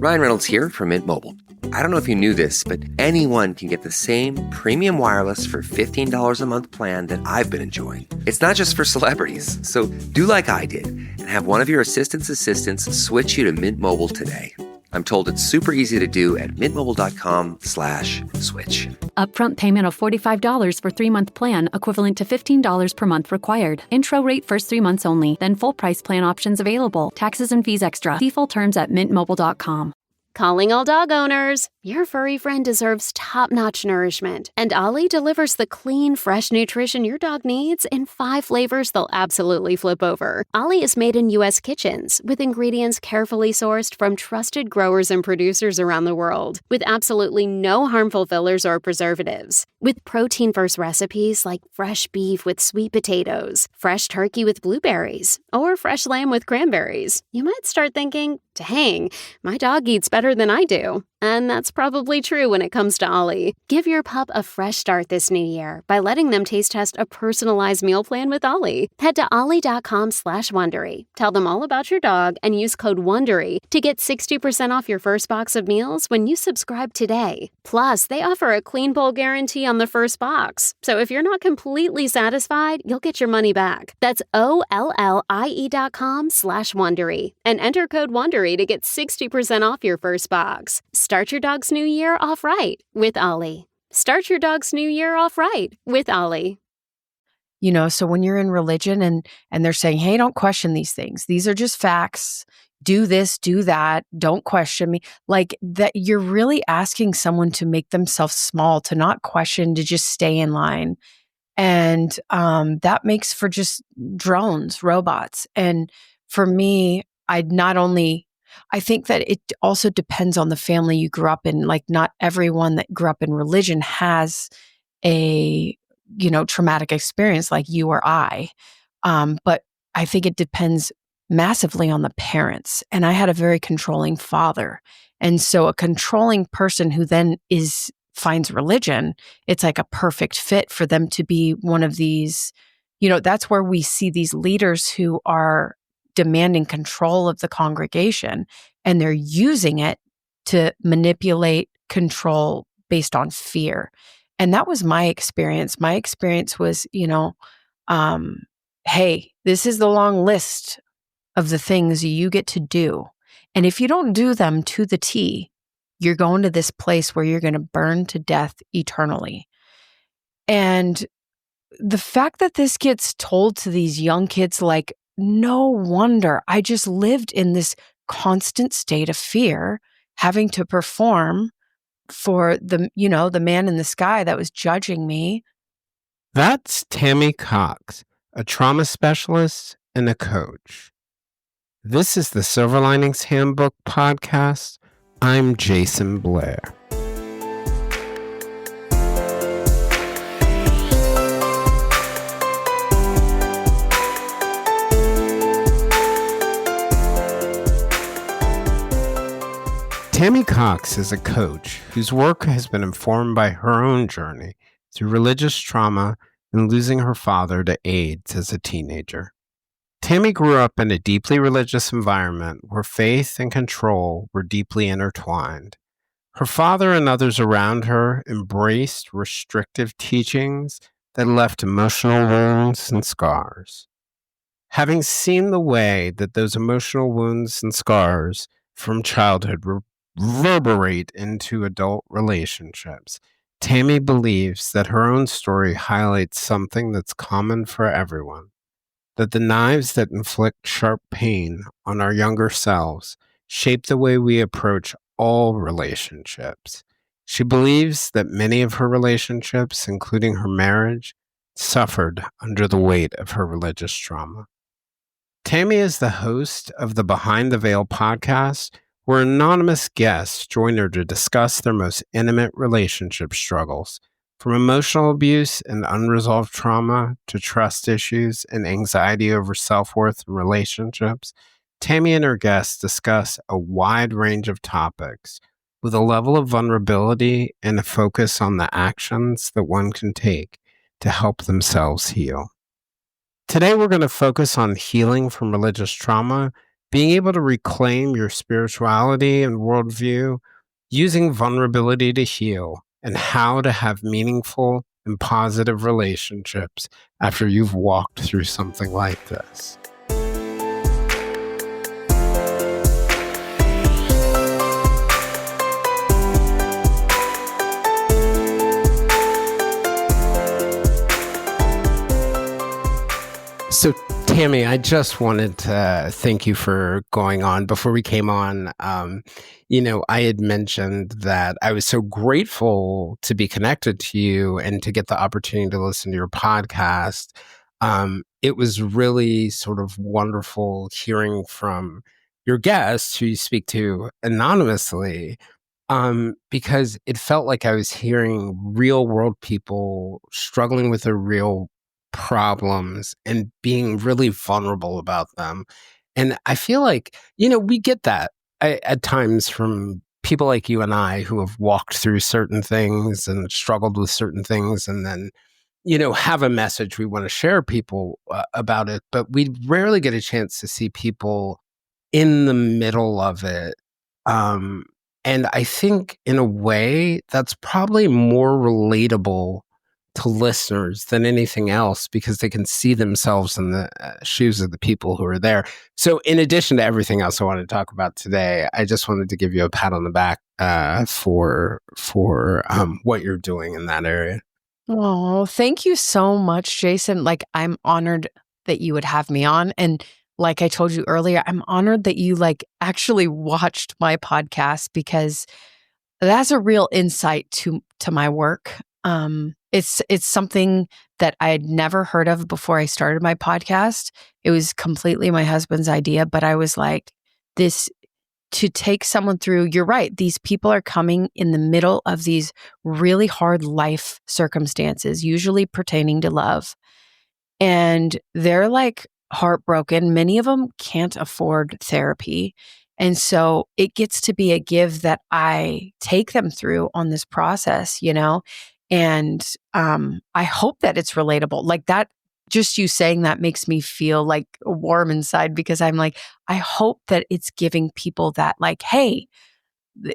Ryan Reynolds here from Mint Mobile. I don't know if you knew this, but anyone can get the same premium wireless for $15 a month plan that I've been enjoying. It's not just for celebrities. So do like I did and have one of your assistants switch you to Mint Mobile today. I'm told it's super easy to do at mintmobile.com/switch. Upfront payment of $45 for 3-month plan, equivalent to $15 per month required. Intro rate first 3 months only, then full price plan options available. Taxes and fees extra. See full terms at mintmobile.com. Calling all dog owners. Your furry friend deserves top-notch nourishment, and Ollie delivers the clean, fresh nutrition your dog needs in 5 flavors they'll absolutely flip over. Ollie is made in U.S. kitchens with ingredients carefully sourced from trusted growers and producers around the world, with absolutely no harmful fillers or preservatives. With protein-first recipes like fresh beef with sweet potatoes, fresh turkey with blueberries, or fresh lamb with cranberries, you might start thinking, dang, my dog eats better than I do. And that's probably true when it comes to Ollie. Give your pup a fresh start this new year by letting them taste test a personalized meal plan with Ollie. Head to ollie.com/Wondery. Tell them all about your dog and use code WONDERY to get 60% off your first box of meals when you subscribe today. Plus, they offer a clean bowl guarantee on the first box. So if you're not completely satisfied, you'll get your money back. That's OLLIE.com/Wondery and enter code WONDERY to get 60% off your first box. Start your dog's new year off right with Ollie. Start your dog's new year off right with Ollie. You know, so when you're in religion and they're saying, hey, don't question these things. These are just facts. Do this, do that. Don't question me. Like that, you're really asking someone to make themselves small, to not question, to just stay in line. And that makes for just drones, robots. And for me, I think that it also depends on the family you grew up in. Like not everyone that grew up in religion has a, traumatic experience like you or I. But I think it depends massively on the parents. And I had a very controlling father. And so a controlling person who then finds religion, it's like a perfect fit for them to be one of these, that's where we see these leaders who are demanding control of the congregation, and they're using it to manipulate, control based on fear. And that was my experience. My experience was, hey, this is the long list of the things you get to do. And if you don't do them to the T, you're going to this place where you're going to burn to death eternally. And the fact that this gets told to these young kids, like, no wonder. I just lived in this constant state of fear, having to perform for the man in the sky that was judging me. That's Tammy Cox, a trauma specialist and a coach. This is the Silver Linings Handbook podcast. I'm Jason Blair. Tammy Cox is a coach whose work has been informed by her own journey through religious trauma and losing her father to AIDS as a teenager. Tammy grew up in a deeply religious environment where faith and control were deeply intertwined. Her father and others around her embraced restrictive teachings that left emotional wounds and scars. Having seen the way that those emotional wounds and scars from childhood reverberate into adult relationships, Tammy believes that her own story highlights something that's common for everyone, that the knives that inflict sharp pain on our younger selves shape the way we approach all relationships. She believes that many of her relationships, including her marriage, suffered under the weight of her religious trauma. Tammy is the host of the Behind the Veil podcast, where anonymous guests join her to discuss their most intimate relationship struggles, from emotional abuse and unresolved trauma to trust issues and anxiety over self-worth and relationships. Tammy and her guests discuss a wide range of topics with a level of vulnerability and a focus on the actions that one can take to help themselves heal. Today, we're going to focus on healing from religious trauma being able to reclaim your spirituality and worldview, using vulnerability to heal, and how to have meaningful and positive relationships after you've walked through something like this. So, Tammy, I just wanted to thank you for going on. Before we came on, I had mentioned that I was so grateful to be connected to you and to get the opportunity to listen to your podcast. It was really sort of wonderful hearing from your guests who you speak to anonymously, because it felt like I was hearing real world people struggling with their real problems and being really vulnerable about them. And I feel like, we get that at times from people like you and I who have walked through certain things and struggled with certain things, and then, have a message we want to share people about it. But we rarely get a chance to see people in the middle of it. And I think in a way that's probably more relatable to listeners than anything else, because they can see themselves in the shoes of the people who are there. So in addition to everything else I wanted to talk about today, I just wanted to give you a pat on the back for what you're doing in that area. Oh, thank you so much, Jason. Like, I'm honored that you would have me on. And like I told you earlier, I'm honored that you actually watched my podcast, because that's a real insight to my work. It's something that I had never heard of before I started my podcast. It was completely my husband's idea, but I was like, this, to take someone through, you're right, these people are coming in the middle of these really hard life circumstances, usually pertaining to love. And they're heartbroken. Many of them can't afford therapy. And so it gets to be a give that I take them through on this process, And I hope that it's relatable. Like that, just you saying that makes me feel warm inside, because I'm like, I hope that it's giving people that hey,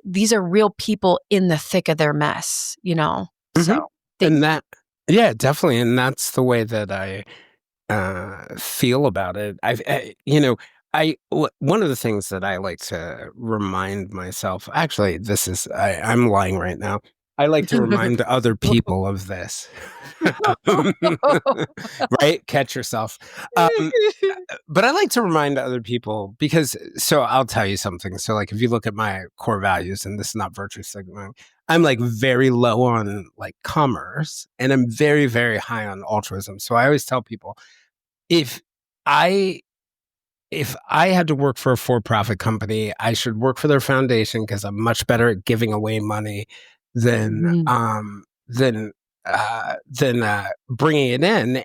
these are real people in the thick of their mess, Mm-hmm. So and that, yeah, definitely. And that's the way that I feel about it. One of the things that I like to remind myself, actually, I'm lying right now. I like to remind other people of this, right? Catch yourself. But I like to remind other people because, so I'll tell you something. So if you look at my core values, and this is not virtue signaling, I'm very low on commerce, and I'm very, very high on altruism. So I always tell people, if I had to work for a for-profit company, I should work for their foundation, because I'm much better at giving away money than bringing it in.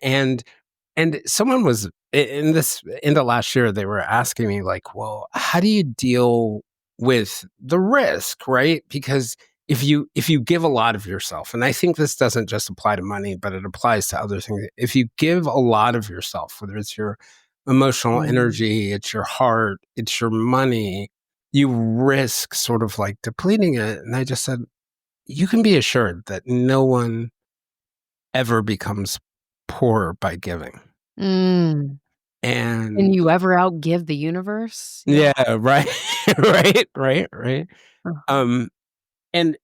And someone was in the last year, they were asking me well, how do you deal with the risk, right? Because if you give a lot of yourself, and I think this doesn't just apply to money, but it applies to other things. If you give a lot of yourself, whether it's your emotional energy, it's your heart, it's your money, you risk sort of depleting it. And I just said, you can be assured that no one ever becomes poor by giving. And you ever outgive the universe? Yeah, right. right. And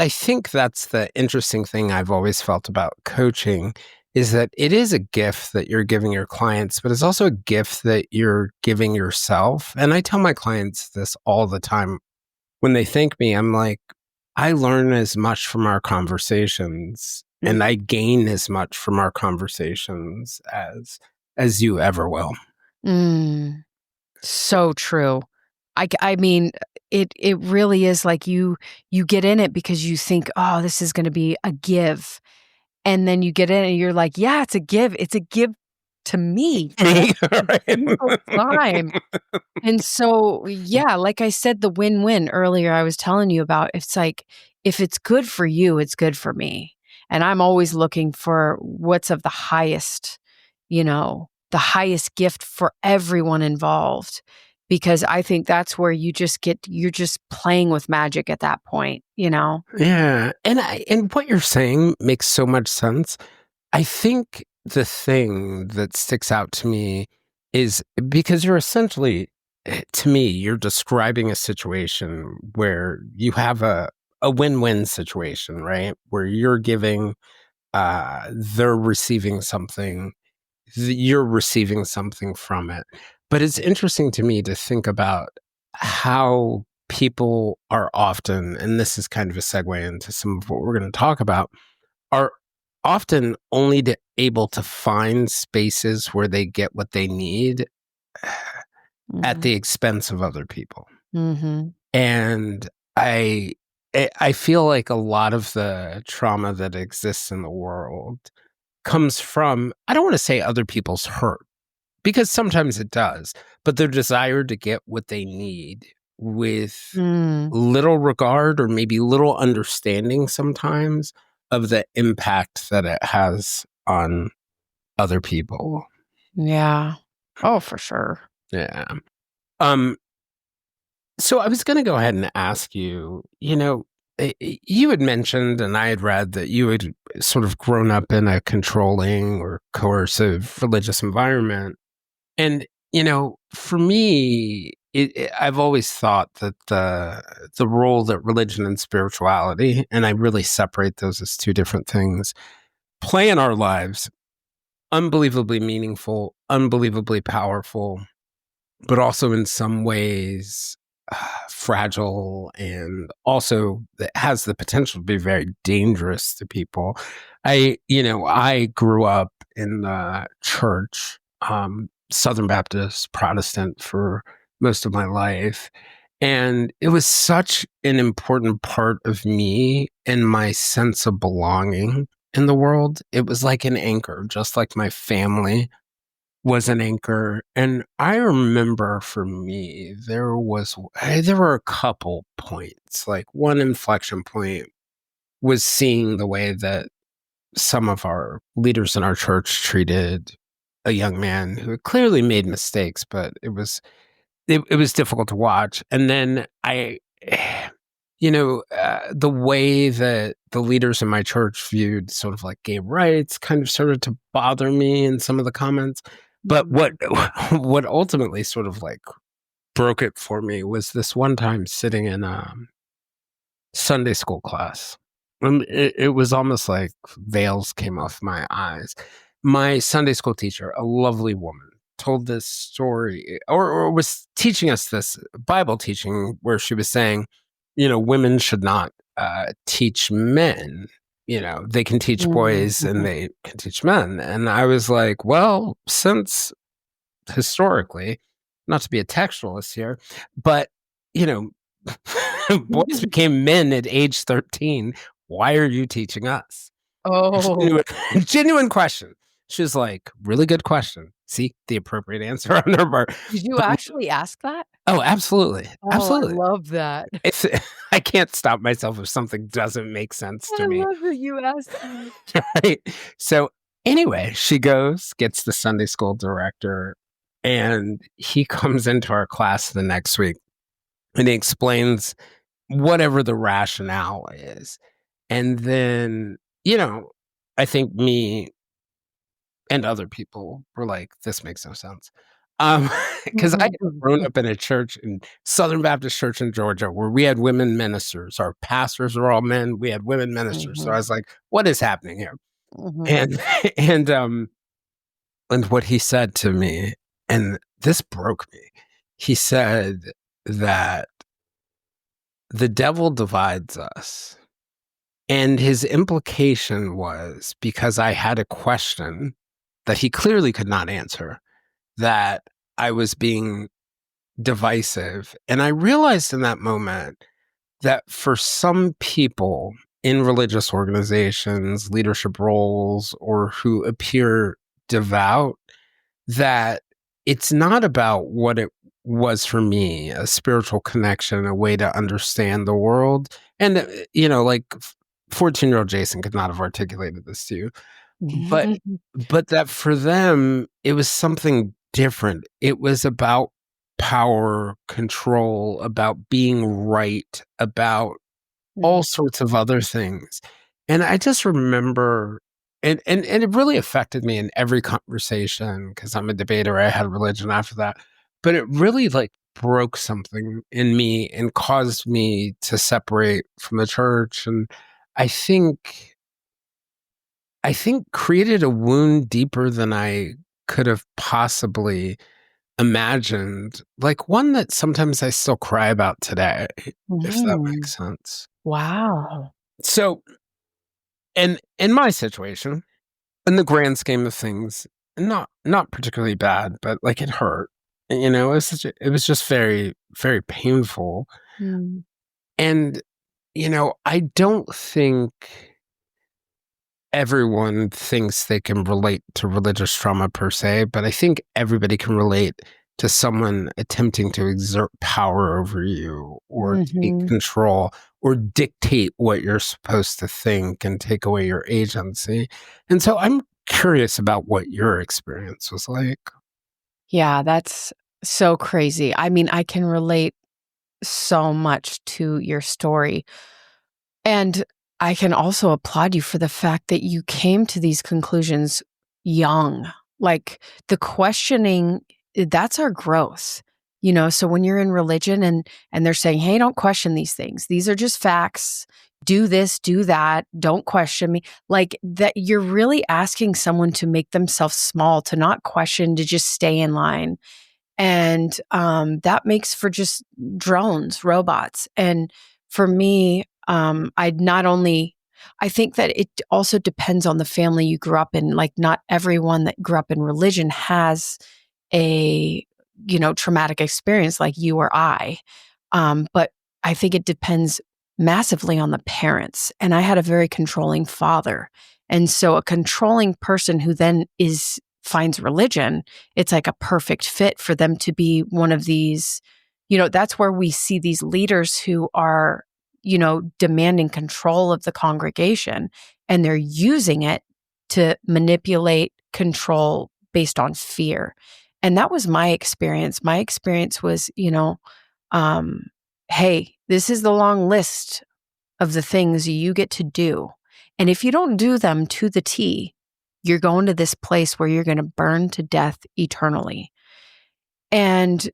I think that's the interesting thing I've always felt about coaching, is that it is a gift that you're giving your clients, but it's also a gift that you're giving yourself. And I tell my clients this all the time. When they thank me, I'm like, I learn as much from our conversations, and I gain as much from our conversations as you ever will. So true. I mean, it really is you get in it because you think, oh, this is going to be a give. And then you get in and you're like, yeah, it's a give. It's a give to me. Time. And so, yeah, like I said, the win-win earlier I was telling you about, it's if it's good for you, it's good for me. And I'm always looking for what's of the highest, the highest gift for everyone involved. Because I think that's where you're just playing with magic at that point, you know? Yeah. And what you're saying makes so much sense. I think the thing that sticks out to me is because you're essentially, to me, you're describing a situation where you have a win-win situation, right? Where you're giving, they're receiving something, you're receiving something from it. But it's interesting to me to think about how people are often, and this is kind of a segue into some of what we're going to talk about, are often only able to find spaces where they get what they need at the expense of other people. Mm-hmm. And I feel like a lot of the trauma that exists in the world comes from, I don't want to say other people's hurt, because sometimes it does, but their desire to get what they need with little regard or maybe little understanding sometimes of the impact that it has on other people. Yeah. Oh, for sure. Yeah. So I was going to go ahead and ask you, you had mentioned, and I had read that you had sort of grown up in a controlling or coercive religious environment. And, for me, I've always thought that the role that religion and spirituality, and I really separate those as two different things, play in our lives, unbelievably meaningful, unbelievably powerful, but also in some ways fragile, and also that has the potential to be very dangerous to people. I grew up in the church, Southern Baptist Protestant for most of my life. And it was such an important part of me and my sense of belonging in the world. It was like an anchor, just like my family was an anchor. And I remember for me, there were a couple points. Like one inflection point was seeing the way that some of our leaders in our church treated a young man who had clearly made mistakes, but it was difficult to watch. And then the way that the leaders in my church viewed sort of like gay rights kind of started to bother me in some of the comments. But what ultimately sort of like broke it for me was this one time sitting in a Sunday school class. It was almost like veils came off my eyes. My Sunday school teacher, a lovely woman, told this story or was teaching us this Bible teaching where she was saying, women should not teach men. They can teach boys and they can teach men. And I was like, well, since historically, not to be a textualist here, but, boys became men at age 13. Why are you teaching us? Oh, Genuine question. She was like, really good question. See, the appropriate answer on her part. did you actually ask that? Oh, absolutely. Absolutely. I love that. I can't stop myself if something doesn't make sense to me. I love that you asked that. Right. So anyway, she goes, gets the Sunday school director, and he comes into our class the next week and he explains whatever the rationale is. And then, I think me and other people were like, this makes no sense. Because I had grown up in a church, in Southern Baptist Church in Georgia, where we had women ministers. Our pastors were all men. We had women ministers. So I was like, what is happening here? And what he said to me, and this broke me, he said that the devil divides us. And his implication was, because I had a question that he clearly could not answer, that I was being divisive. And I realized in that moment that for some people in religious organizations, leadership roles, or who appear devout, that it's not about what it was for me, a spiritual connection, a way to understand the world. And, like 14-year-old Jason could not have articulated this to you. but that for them, it was something different. It was about power, control, about being right, about all sorts of other things. And I just remember, and it really affected me in every conversation because I'm a debater. I had religion after that, but it really like broke something in me and caused me to separate from the church. And I think, created a wound deeper than I could have possibly imagined, like one that sometimes I still cry about today, if that makes sense. Wow. So, and in my situation, in the grand scheme of things, not particularly bad, but like it hurt. It was just very, very painful. Mm. And I don't think everyone thinks they can relate to religious trauma per se, but I think everybody can relate to someone attempting to exert power over you or take control or dictate what you're supposed to think and take away your agency. And so I'm curious about what your experience was like. Yeah, that's so crazy. I mean, I can relate so much to your story. And I can also applaud you for the fact that you came to these conclusions young. Like the questioning, that's our growth. So when you're in religion and they're saying, "Hey, don't question these things. These are just facts. Do this, do that. Don't question me." Like that you're really asking someone to make themselves small, to not question, to just stay in line. And that makes for just drones, robots. And for me, I think that it also depends on the family you grew up in. Like, not everyone that grew up in religion has a, traumatic experience like you or I. But I think it depends massively on the parents. And I had a very controlling father. And so a controlling person who then finds religion, it's like a perfect fit for them to be one of these, that's where we see these leaders who are, demanding control of the congregation, and they're using it to manipulate, control based on fear. And that was my experience. My experience was, hey, this is the long list of the things you get to do. And if you don't do them to the T, you're going to this place where you're going to burn to death eternally. And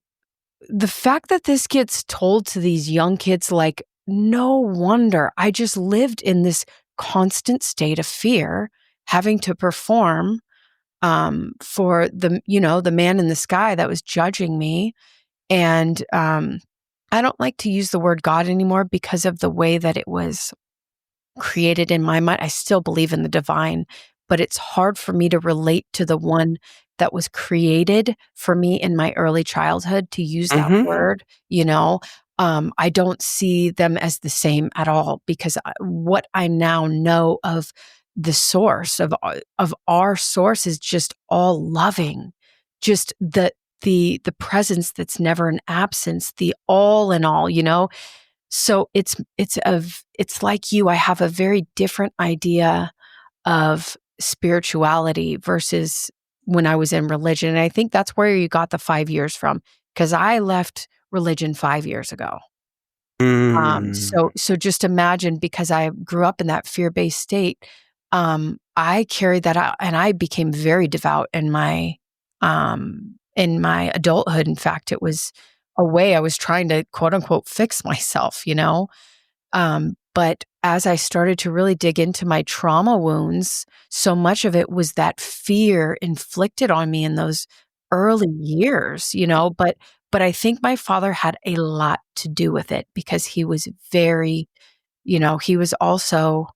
the fact that this gets told to these young kids, like, no wonder. I just lived in this constant state of fear, having to perform for the man in the sky that was judging me. And I don't like to use the word God anymore because of the way that it was created in my mind. I still believe in the divine, but it's hard for me to relate to the one that was created for me in my early childhood, to use that word. I don't see them as the same at all, because what I now know of the source of our source is just all loving, just the presence that's never an absence, the all in all, So it's like you. I have a very different idea of spirituality versus when I was in religion. And I think that's where you got the 5 years from, because I left religion 5 years ago. So just imagine, because I grew up in that fear-based state, I carried that out, and I became very devout in my adulthood. In fact, it was a way I was trying to, quote unquote, fix myself, But as I started to really dig into my trauma wounds, so much of it was that fear inflicted on me in those early years, But I think my father had a lot to do with it, because he was very, he was also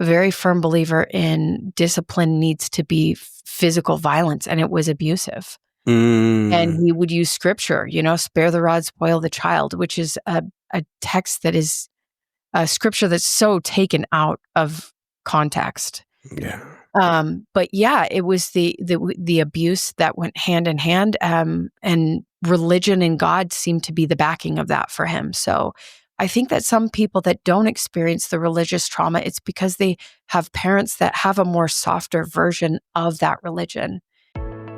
a very firm believer in discipline needs to be physical violence, and it was abusive. And he would use scripture, spare the rod, spoil the child, which is a text that is a scripture that's so taken out of context. Yeah. But yeah, it was the abuse that went hand in hand, and religion and God seemed to be the backing of that for him. So I think that some people that don't experience the religious trauma, it's because they have parents that have a more softer version of that religion.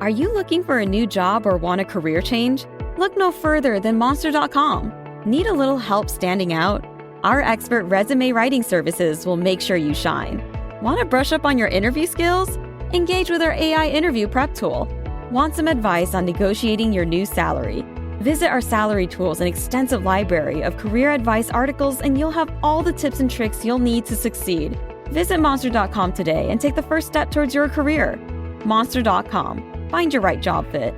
Are you looking for a new job or want a career change? Look no further than Monster.com. Need a little help standing out? Our expert resume writing services will make sure you shine. Want to brush up on your interview skills? Engage with our AI interview prep tool. Want some advice on negotiating your new salary? Visit our salary tools and extensive library of career advice articles, and you'll have all the tips and tricks you'll need to succeed. Visit Monster.com today and take the first step towards your career. Monster.com. Find your right job fit.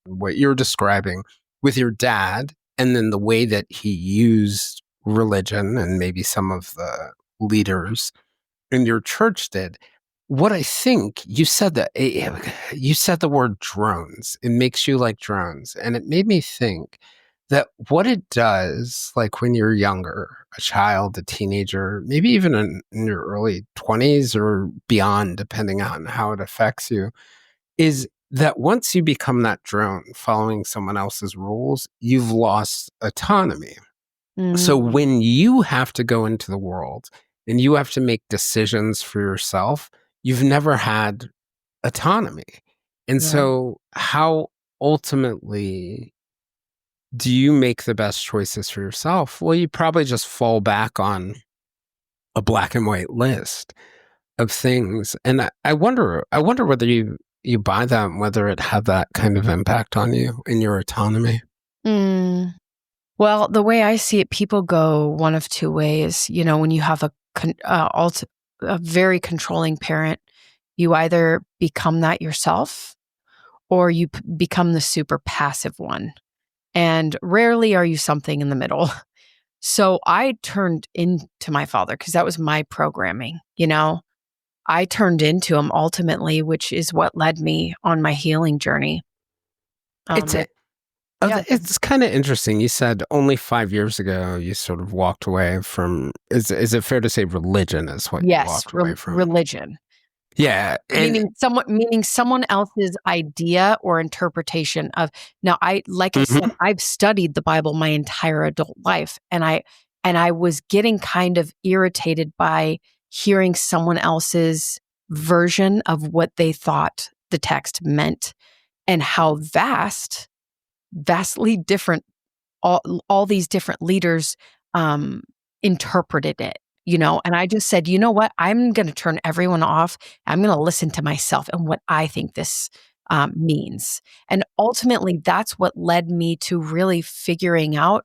What you're describing with your dad, and then the way that he used religion and maybe some of the leaders in your church did. What I think you said you said the word drones. It makes you like drones. And it made me think that what it does, like when you're younger, a child, a teenager, maybe even in your early 20s or beyond, depending on how it affects you, is that once you become that drone following someone else's rules, you've lost autonomy. So when you have to go into the world and you have to make decisions for yourself, you've never had autonomy. And so how ultimately do you make the best choices for yourself? Well, you probably just fall back on a black and white list of things. And I wonder whether you buy that and whether it had that kind of impact on you in your autonomy. Well, the way I see it, people go one of two ways. You know, when you have a very controlling parent, you either become that yourself or you become the super passive one. And rarely are you something in the middle. So I turned into my father because that was my programming. You know, I turned into him ultimately, which is what led me on my healing journey. It's kind of interesting. You said only 5 years ago you sort of walked away from. Is it fair to say religion is what you walked away from? Religion. Yeah, meaning someone else's idea or interpretation of. Now, I said, I've studied the Bible my entire adult life, and I was getting kind of irritated by hearing someone else's version of what they thought the text meant, and how vastly different all these different leaders interpreted it, you know. And I just said, you know what, I'm going to turn everyone off. I'm going to listen to myself and what I think this means. And ultimately, that's what led me to really figuring out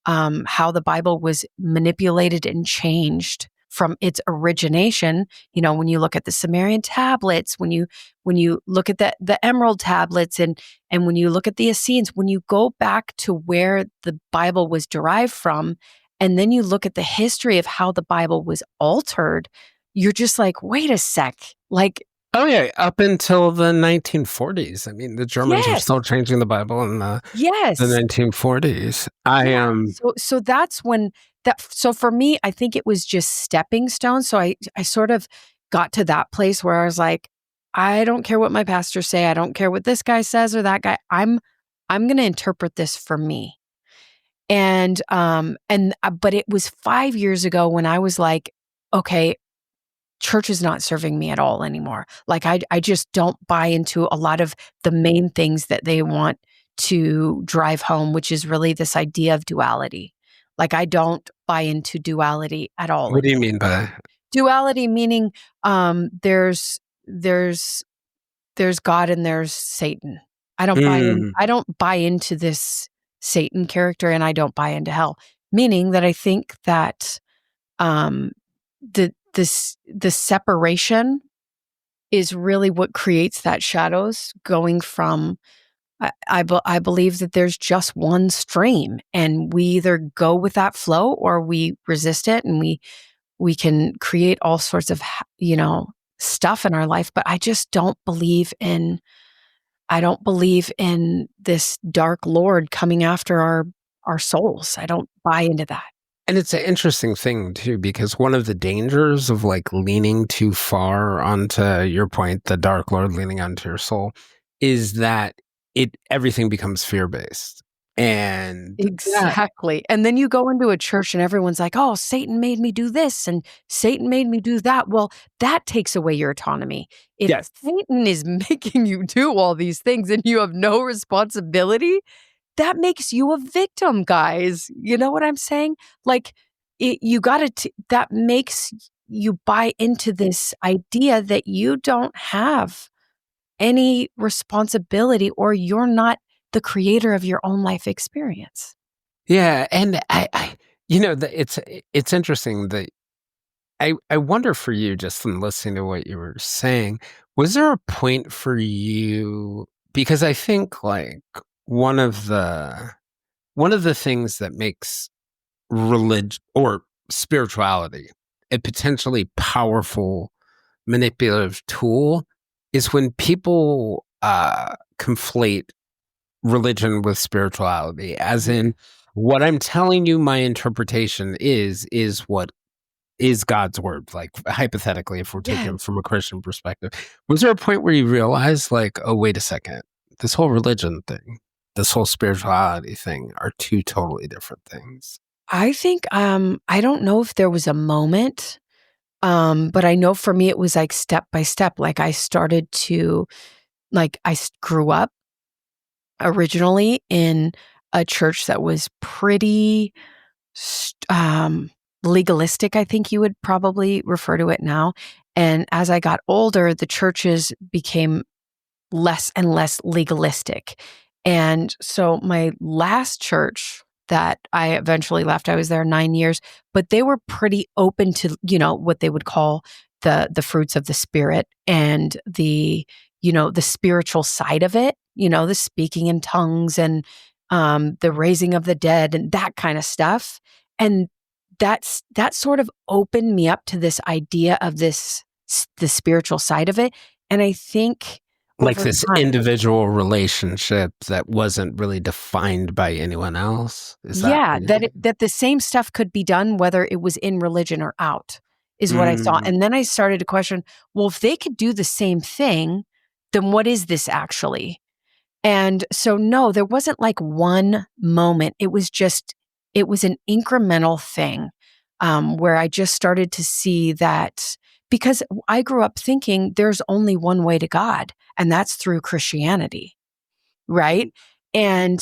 how the Bible was manipulated and changed from its origination. You know, when you look at the Sumerian tablets, when you look at the Emerald tablets, and when you look at the Essenes, when you go back to where the Bible was derived from, and then you look at the history of how the Bible was altered, you're just like, wait a sec, like. Oh yeah, up until the 1940s. I mean, the Germans were still changing the Bible in the 1940s. So that's when So for me, I think it was just stepping stones. So I sort of got to that place where I was like, I don't care what my pastors say. I don't care what this guy says or that guy. I'm going to interpret this for me. But it was 5 years ago when I was like, okay, church is not serving me at all anymore. Like I just don't buy into a lot of the main things that they want to drive home, which is really this idea of duality. Like I don't buy into duality at all. What do you mean by that? Duality meaning there's God and there's Satan. I don't buy into this Satan character, and I don't buy into hell. Meaning that I think that the separation is really what creates that shadows going from. I believe that there's just one stream, and we either go with that flow or we resist it, and we can create all sorts of stuff in our life. But I just don't believe in. I don't believe in this dark Lord coming after our souls. I don't buy into that. And it's an interesting thing too, because one of the dangers of like leaning too far onto your point, the dark Lord leaning onto your soul, is that everything becomes fear-based. And that, Exactly. And then you go into a church and everyone's like, oh, Satan made me do this and Satan made me do that. Well, that takes away your autonomy. If yes. Satan is making you do all these things and you have no responsibility, that makes you a victim, guys. You know what I'm saying? Like, you got to, that makes you buy into this idea that you don't have any responsibility or you're not the creator of your own life experience. Yeah. And it's interesting that I wonder for you, just from listening to what you were saying, was there a point for you? Because I think like one of the things that makes religion or spirituality a potentially powerful manipulative tool is when people conflate religion with spirituality, as in what I'm telling you, my interpretation is what is God's word. Like hypothetically, if we're taking it from a Christian perspective, was there a point where you realized like, oh, wait a second, this whole religion thing, this whole spirituality thing are two totally different things? I think I don't know if there was a moment, but I know for me it was like step by step. Like I started to grew up originally in a church that was pretty legalistic, I think you would probably refer to it now. And as I got older, the churches became less and less legalistic. And so my last church that I eventually left, I was there 9 years, but they were pretty open to, what they would call the fruits of the spirit and the spiritual side of it, the speaking in tongues and the raising of the dead and that kind of stuff. And that sort of opened me up to this idea of the spiritual side of it. And I think Like over this time, individual relationship that wasn't really defined by anyone else. Is that? yeah, that the same stuff could be done whether it was in religion or out, is what I saw. Mm. And then I started to question, well, if they could do the same thing, then what is this actually? And so, no, there wasn't like one moment. It was an incremental thing where I just started to see that, because I grew up thinking there's only one way to God, and that's through Christianity, right? And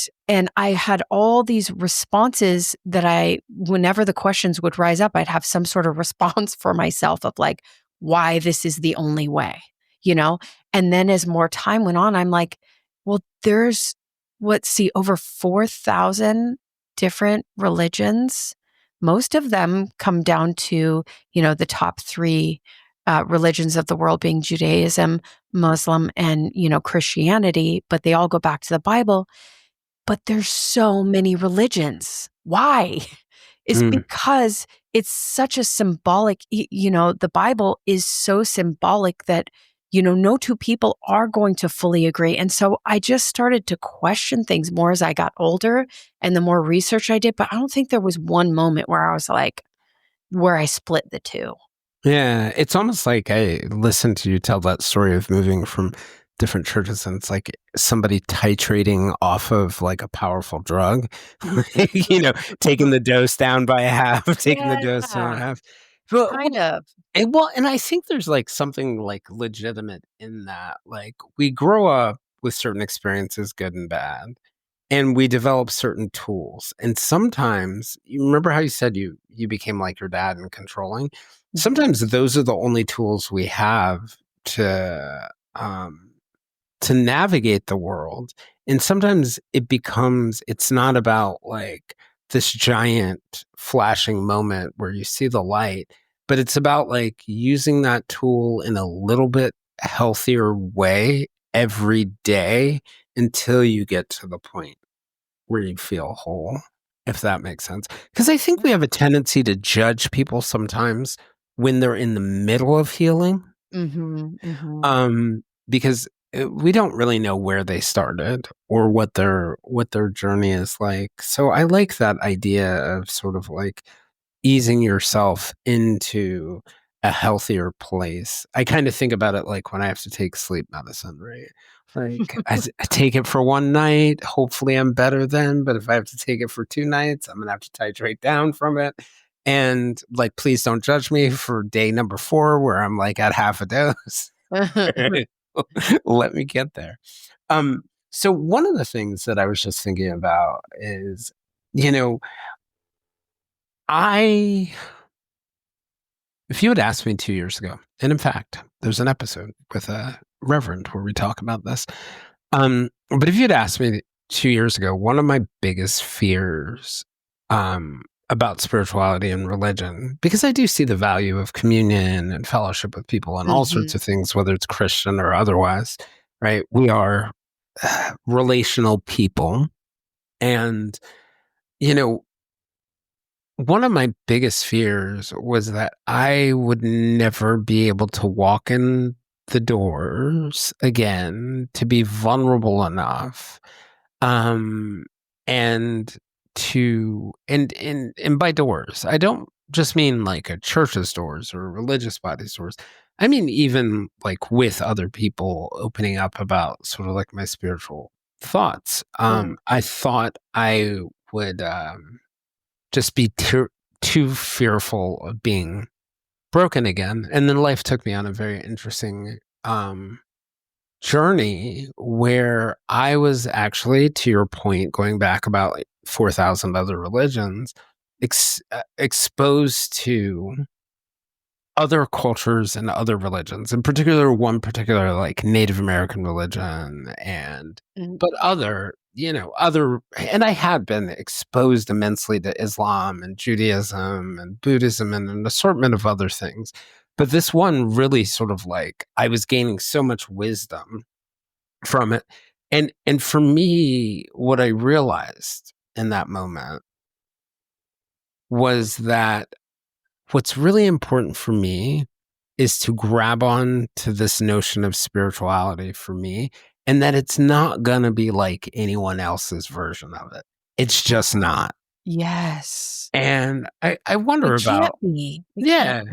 I had all these responses that whenever the questions would rise up, I'd have some sort of response for myself of like, why this is the only way, you know? And then as more time went on, I'm like, well, there's over 4,000 different religions. Most of them come down to, the top three religions of the world being Judaism, Muslim, and, Christianity, but they all go back to the Bible. But there's so many religions. Why? Is because it's such a symbolic, the Bible is so symbolic that, no two people are going to fully agree. And so I just started to question things more as I got older and the more research I did. But I don't think there was one moment where I was like, where I split the two. Yeah, it's almost like I listened to you tell that story of moving from different churches, and it's like somebody titrating off of like a powerful drug, taking the dose down by half, taking the dose down by half. But, Kind of. and I think there's like something like legitimate in that. Like we grow up with certain experiences, good and bad, and we develop certain tools. And sometimes, you remember how you said you became like your dad and controlling? Sometimes those are the only tools we have to navigate the world. And sometimes it's not about like this giant flashing moment where you see the light, but it's about like using that tool in a little bit healthier way every day until you get to the point where you feel whole, if that makes sense. Because I think we have a tendency to judge people sometimes when they're in the middle of healing, because we don't really know where they started or what their journey is like. So I like that idea of sort of like easing yourself into a healthier place. I kind of think about it like when I have to take sleep medicine, right? Like I take it for one night. Hopefully I'm better then. But if I have to take it for 2 nights, I'm going to have to titrate down from it. And like, please don't judge me for day number 4 where I'm like at half a dose. Let me get there. So one of the things that I was just thinking about is, if you had asked me 2 years ago, and in fact, there's an episode with a reverend where we talk about this. But if you had asked me 2 years ago, one of my biggest fears about spirituality and religion, because I do see the value of communion and fellowship with people and all sorts of things, whether it's Christian or otherwise, right? We are relational people. And, one of my biggest fears was that I would never be able to walk in the doors again to be vulnerable enough. And by doors, I don't just mean like a church's doors or a religious body's doors. I mean, even like with other people opening up about sort of like my spiritual thoughts. I thought I would just be too fearful of being broken again. And then life took me on a very interesting journey where I was actually, to your point, going back about like 4,000 other religions, exposed to other cultures and other religions, in particular, one particular like Native American religion but other, and I had been exposed immensely to Islam and Judaism and Buddhism and an assortment of other things. But this one really sort of like, I was gaining so much wisdom from it. And for me, what I realized in that moment was that what's really important for me is to grab on to this notion of spirituality for me, and that it's not going to be like anyone else's version of it. It's just not. Yes. And I wonder about, yeah.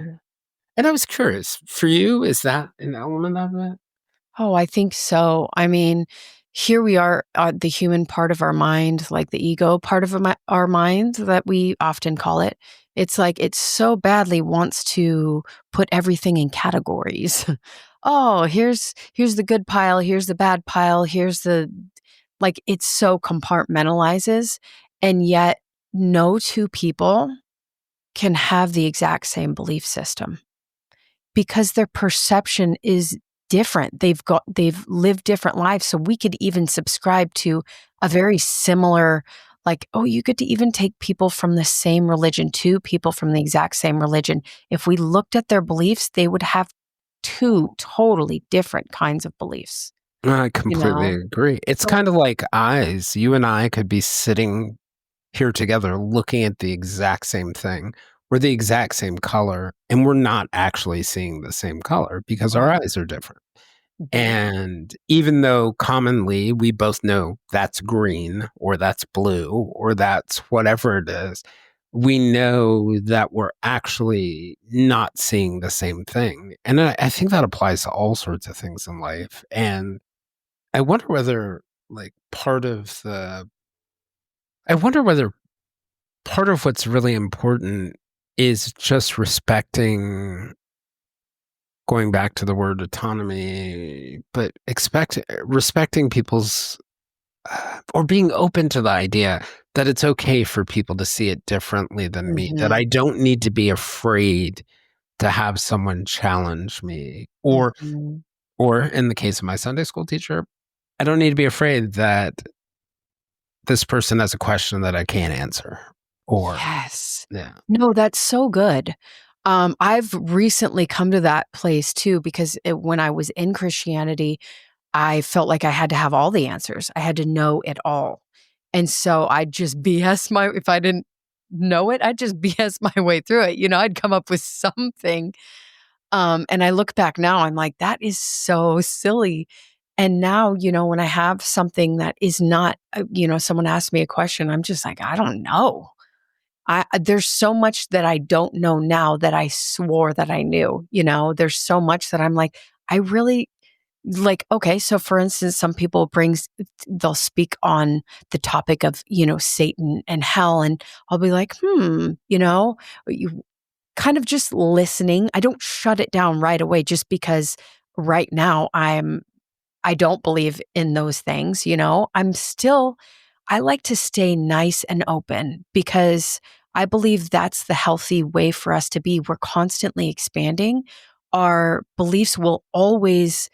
And I was curious, for you, is that an element of it? Oh, I think so. I mean, here we are, the human part of our mind, like the ego part of our mind that we often call it. It's like it so badly wants to put everything in categories. Oh, here's the good pile, here's the bad pile, like it so compartmentalizes. And yet no two people can have the exact same belief system because their perception is different. They've lived different lives. So we could even subscribe to a very similar, like, oh, you get to even take people from the same religion, two people from the exact same religion. If we looked at their beliefs, they would have 2 totally different kinds of beliefs. I completely agree. It's kind of like eyes. You and I could be sitting here together looking at the exact same thing. We're the exact same color, and we're not actually seeing the same color because our eyes are different. And even though commonly we both know that's green or that's blue or that's whatever it is, we know that we're actually not seeing the same thing. And I think that applies to all sorts of things in life. And I wonder whether part of what's really important is just respecting, going back to the word autonomy, but respecting people's or being open to the idea that it's okay for people to see it differently than me, that I don't need to be afraid to have someone challenge me, or in the case of my Sunday school teacher, I don't need to be afraid that this person has a question that I can't answer. Yes. Yeah. No, that's so good. I've recently come to that place too, because when I was in Christianity, I felt like I had to have all the answers. I had to know it all. And so I'd just if I didn't know it, I'd just BS my way through it. I'd come up with something. And I look back now, I'm like, that is so silly. And now, when I have something that is not, someone asks me a question, I'm just like, I don't know. There's so much that I don't know now that I swore that I knew. There's so much that I'm like, I really like, okay, so for instance, some people they'll speak on the topic of, Satan and hell. And I'll be like, you kind of just listening. I don't shut it down right away just because right now I don't believe in those things. I like to stay nice and open because I believe that's the healthy way for us to be. We're constantly expanding. Our beliefs will always,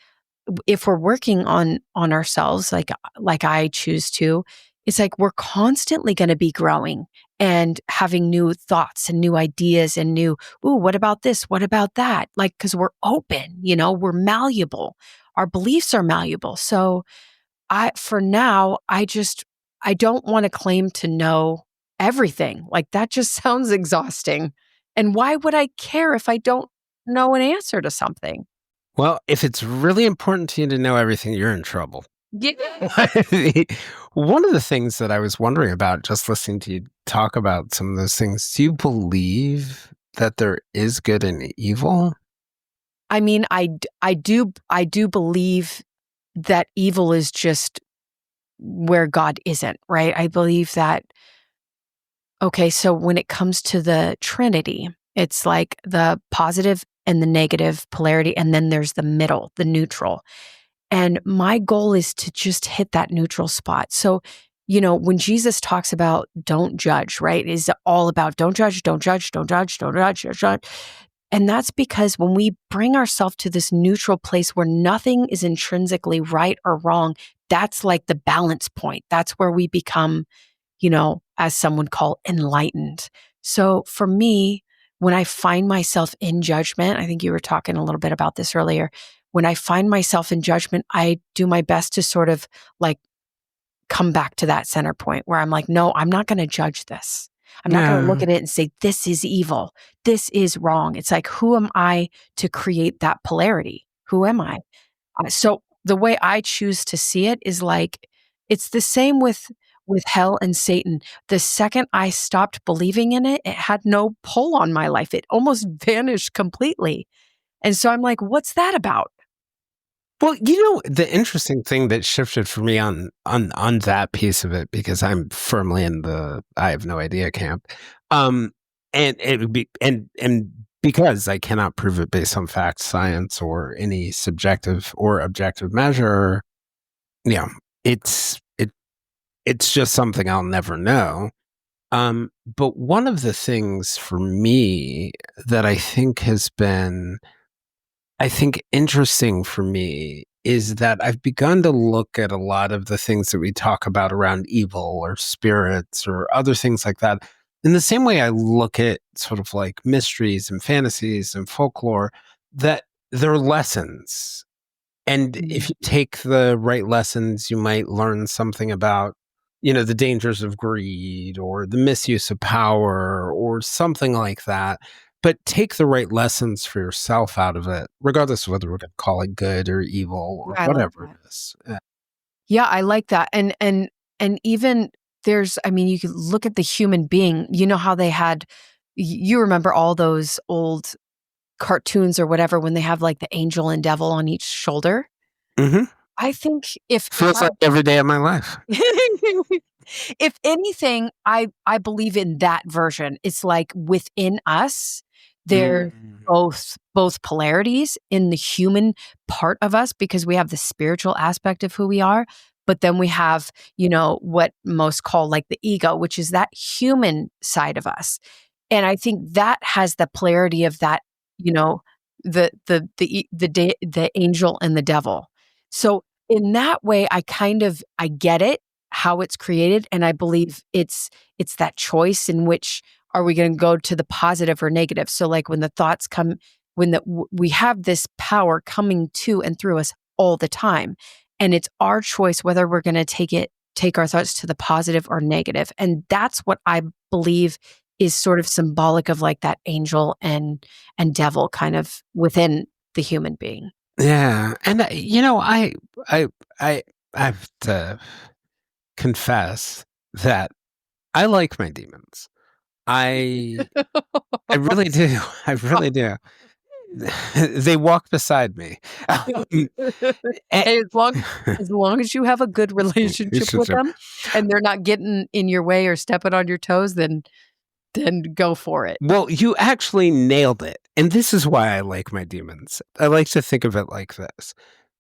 if we're working on ourselves, like I choose to, it's like we're constantly going to be growing and having new thoughts and new ideas and ooh, what about this? What about that? Like, because we're open, we're malleable. Our beliefs are malleable. So for now, I don't want to claim to know everything. Like that just sounds exhausting. And why would I care if I don't know an answer to something? Well, if it's really important to you to know everything, you're in trouble. Yeah. One of the things that I was wondering about just listening to you talk about some of those things, do you believe that there is good and evil? I mean, I do believe that evil is just where God isn't, right? I believe that, okay, so when it comes to the Trinity, it's like the positive and the negative polarity, and then there's the middle, the neutral. And my goal is to just hit that neutral spot. So, when Jesus talks about don't judge, right? Is all about don't judge, don't judge, don't judge, don't judge, don't judge. And that's because when we bring ourselves to this neutral place where nothing is intrinsically right or wrong, that's like the balance point. That's where we become, as some would call enlightened. So for me, when I find myself in judgment, I think you were talking a little bit about this earlier. When I find myself in judgment, I do my best to sort of like come back to that center point where I'm like, no, I'm not going to judge this. I'm not going to look at it and say, this is evil. This is wrong. It's like, who am I to create that polarity? Who am I? So the way I choose to see it is like, it's the same with hell and Satan. The second I stopped believing in it, it had no pull on my life. It almost vanished completely. And so I'm like, what's that about? Well, the interesting thing that shifted for me on that piece of it, because I'm firmly in the I have no idea camp, and it would be and because I cannot prove it based on fact, science, or any subjective or objective measure, it's just something I'll never know. But one of the things for me that I think has been, interesting for me is that I've begun to look at a lot of the things that we talk about around evil or spirits or other things like that in the same way I look at sort of like mysteries and fantasies and folklore, that they're lessons. And if you take the right lessons, you might learn something about, the dangers of greed or the misuse of power or something like that. But take the right lessons for yourself out of it, regardless of whether we're going to call it good or evil or I like whatever that. it is. Yeah, I like that. And even you could look at the human being. You know how they had, you remember all those old cartoons or whatever when they have like the angel and devil on each shoulder? Mm-hmm. I think if Feels like every day of my life. if anything, I believe in that version. It's like within us, there both polarities in the human part of us because we have the spiritual aspect of who we are, but then we have, what most call like the ego, which is that human side of us. And I think that has the polarity of that, the angel and the devil. So in that way, I get it, how it's created. And I believe it's that choice in which are we going to go to the positive or negative? So like when the thoughts come, we have this power coming to and through us all the time. And it's our choice whether we're going to take our thoughts to the positive or negative. And that's what I believe is sort of symbolic of like that angel and devil kind of within the human being. Yeah. And, I have to confess that I like my demons. I really do. I really do. They walk beside me. Hey, as long as you have a good relationship with them and they're not getting in your way or stepping on your toes, then go for it. Well, you actually nailed it. And this is why I like my demons. I like to think of it like this.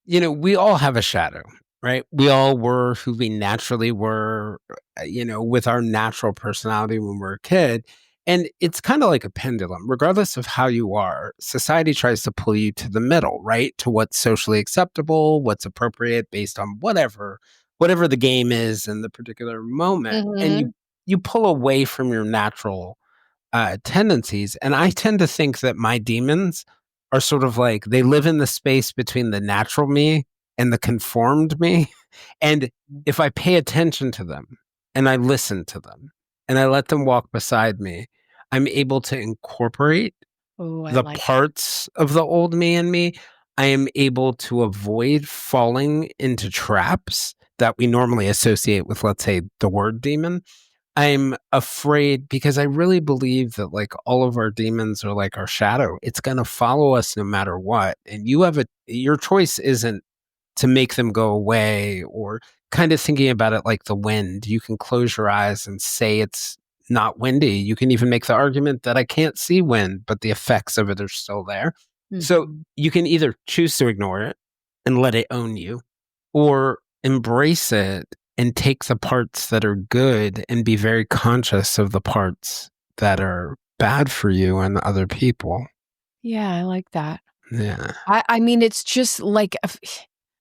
We all have a shadow, right? We all were who we naturally were, with our natural personality when we're a kid. And it's kind of like a pendulum. Regardless of how you are, society tries to pull you to the middle, right? To what's socially acceptable, what's appropriate based on whatever the game is in the particular moment. And you pull away from your natural tendencies. And I tend to think that my demons are sort of like they live in the space between the natural me and the conformed me. And if I pay attention to them and I listen to them and I let them walk beside me, I'm able to incorporate the parts of the old me in me. I am able to avoid falling into traps that we normally associate with, let's say, the word demon. I'm afraid because I really believe that like all of our demons are like our shadow. It's going to follow us no matter what. And your choice isn't to make them go away, or kind of thinking about it like the wind. You can close your eyes and say it's not windy. You can even make the argument that I can't see wind, but the effects of it are still there. So you can either choose to ignore it and let it own you, or embrace it and take the parts that are good and be very conscious of the parts that are bad for you and other people. Yeah, I like that. Yeah. I mean, it's just like,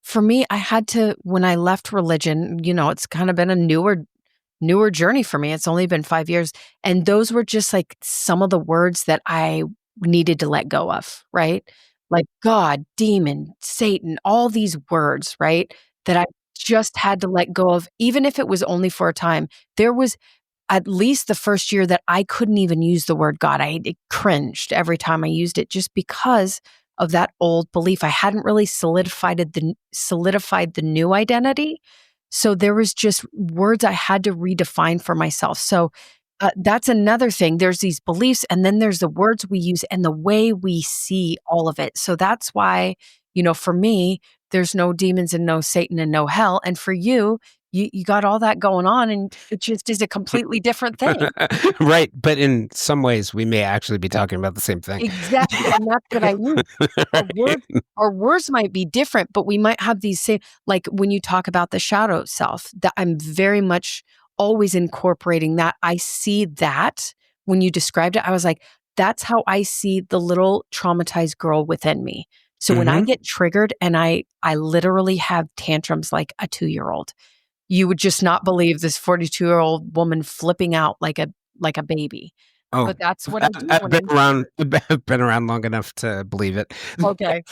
for me, I had to, when I left religion, it's kind of been a newer journey for me. It's only been 5 years. And those were just like some of the words that I needed to let go of, right? Like God, demon, Satan, all these words, right? That I just had to let go of, even if it was only for a time. There was at least the first year that I couldn't even use the word God. I cringed every time I used it just because of that old belief. I hadn't really solidified the new identity. So there was just words I had to redefine for myself. So that's another thing. There's these beliefs, and then there's the words we use and the way we see all of it. So that's why, for me, there's no demons and no Satan and no hell. And for you, you got all that going on, and it just is a completely different thing. Right. But in some ways, we may actually be talking about the same thing. Exactly. And that's what I mean. Our words might be different, but we might have these same, like when you talk about the shadow self, that I'm very much always incorporating that. I see that when you described it, I was like, that's how I see the little traumatized girl within me. So when I get triggered and I literally have tantrums like a 2-year-old, you would just not believe this 42-year-old woman flipping out like a baby. Oh, but that's what I do. I've been around long enough to believe it. Okay.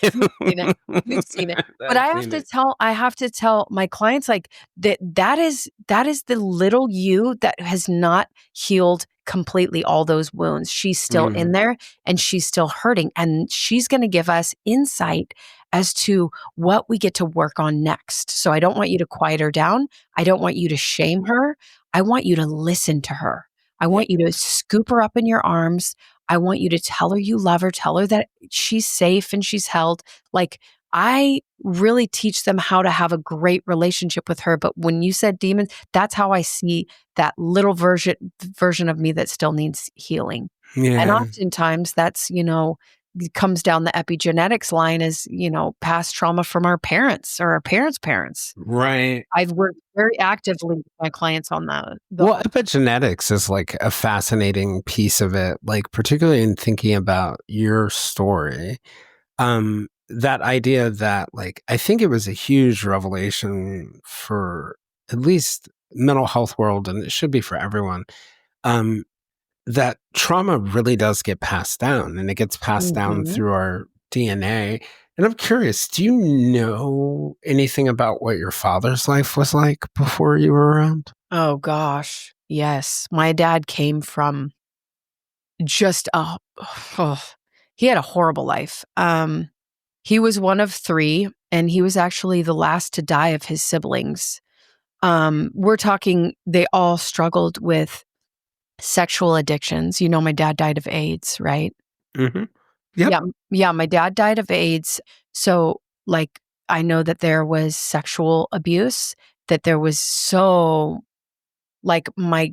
You've seen it. But I have to tell my clients like that is the little you that has not healed completely all those wounds. She's still in there and she's still hurting, and she's going to give us insight as to what we get to work on next. So I don't want you to quiet her down. I don't want you to shame her. I want you to listen to her. I want you to scoop her up in your arms. I want you to tell her you love her, tell her that she's safe and she's held. Like, I really teach them how to have a great relationship with her. But when you said demons, that's how I see that little version of me that still needs healing. Yeah. And oftentimes that's, comes down the epigenetics line as, past trauma from our parents or our parents. Right. I've worked very actively with my clients on that. Well, epigenetics is like a fascinating piece of it, like particularly in thinking about your story. That idea that like, I think it was a huge revelation for at least mental health world, and it should be for everyone. That trauma really does get passed down, and it gets passed down through our DNA. And I'm curious, do you know anything about what your father's life was like before you were around? Oh gosh, yes. My dad came from just he had a horrible life. He was one of 3, and he was actually the last to die of his siblings. We're talking, they all struggled with sexual addictions. My dad died of AIDS, right? Yep. Yeah, my dad died of AIDS. So, like, I know that there was sexual abuse, that there was like my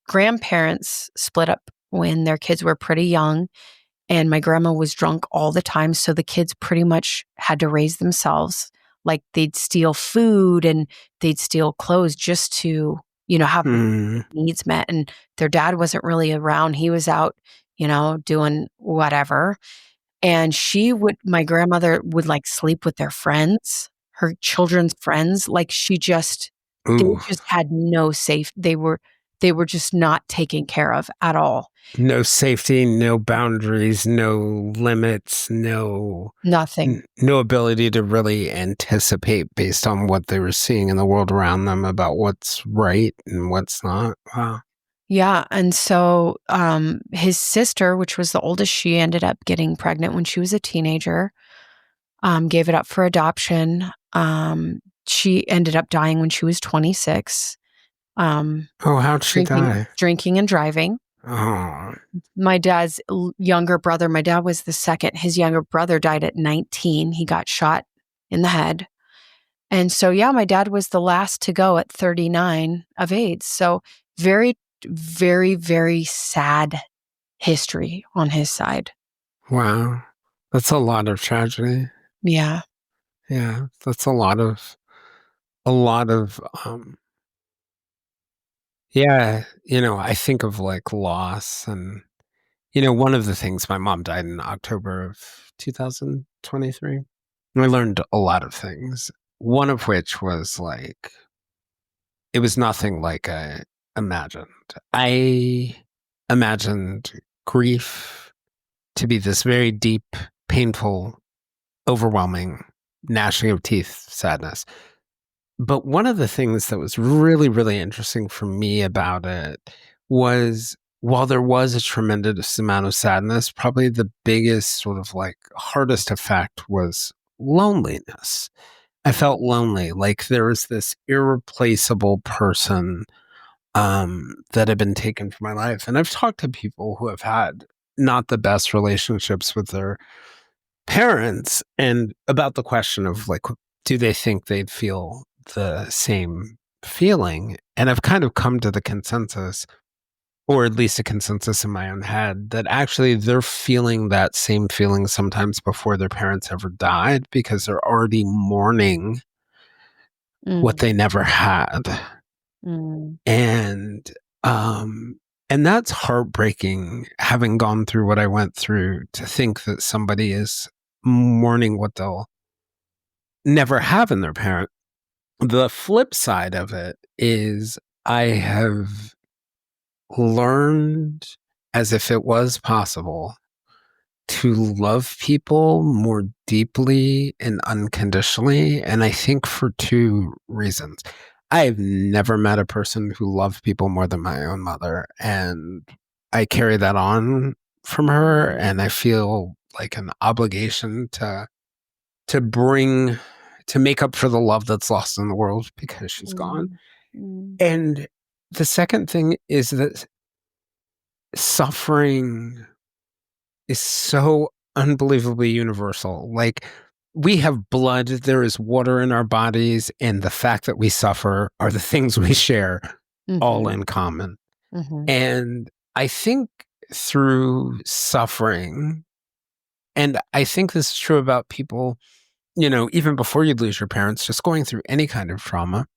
grandparents split up when their kids were pretty young, and my grandma was drunk all the time, so the kids pretty much had to raise themselves. Like, they'd steal food and they'd steal clothes just to, have their Mm. needs met. And their dad wasn't really around. He was out, doing whatever. And my grandmother would like sleep with their friends, her children's friends. Like, they Ooh. just had no safe. They were just not taken care of at all. No safety, no boundaries, no limits, Nothing. no ability to really anticipate based on what they were seeing in the world around them about what's right and what's not. Wow. Yeah. And so his sister, which was the oldest, she ended up getting pregnant when she was a teenager, gave it up for adoption. She ended up dying when she was 26. Oh, how'd she die? Drinking and driving. Oh. My dad's younger brother, my dad was the second. His younger brother died at 19. He got shot in the head. And so, yeah, my dad was the last to go at 39 of AIDS. So very, very, very sad history on his side. Wow. That's a lot of tragedy. Yeah. Yeah. That's a lot of, yeah, I think of like loss and, one of the things, my mom died in October of 2023. And I learned a lot of things. One of which was like, it was nothing like I imagined. I imagined grief to be this very deep, painful, overwhelming, gnashing of teeth sadness. But one of the things that was really, really interesting for me about it was, while there was a tremendous amount of sadness, probably the biggest sort of like hardest effect was loneliness. I felt lonely, like there was this irreplaceable person that had been taken from my life. And I've talked to people who have had not the best relationships with their parents, and about the question of like, do they think they'd feel the same feeling? And I've kind of come to the consensus, or at least a consensus in my own head, that actually they're feeling that same feeling sometimes before their parents ever died, because they're already mourning what they never had. And that's heartbreaking, having gone through what I went through, to think that somebody is mourning what they'll never have in their parent. The flip side of it is, I have learned, as if it was possible, to love people more deeply and unconditionally. And I think for two reasons. I've never met a person who loved people more than my own mother. And I carry that on from her. And I feel like an obligation to make up for the love that's lost in the world because she's gone. And the second thing is that suffering is so unbelievably universal. Like, we have blood, there is water in our bodies, and the fact that we suffer are the things we share all in common. And I think through suffering, and I think this is true about people, even before you lose your parents, just going through any kind of trauma,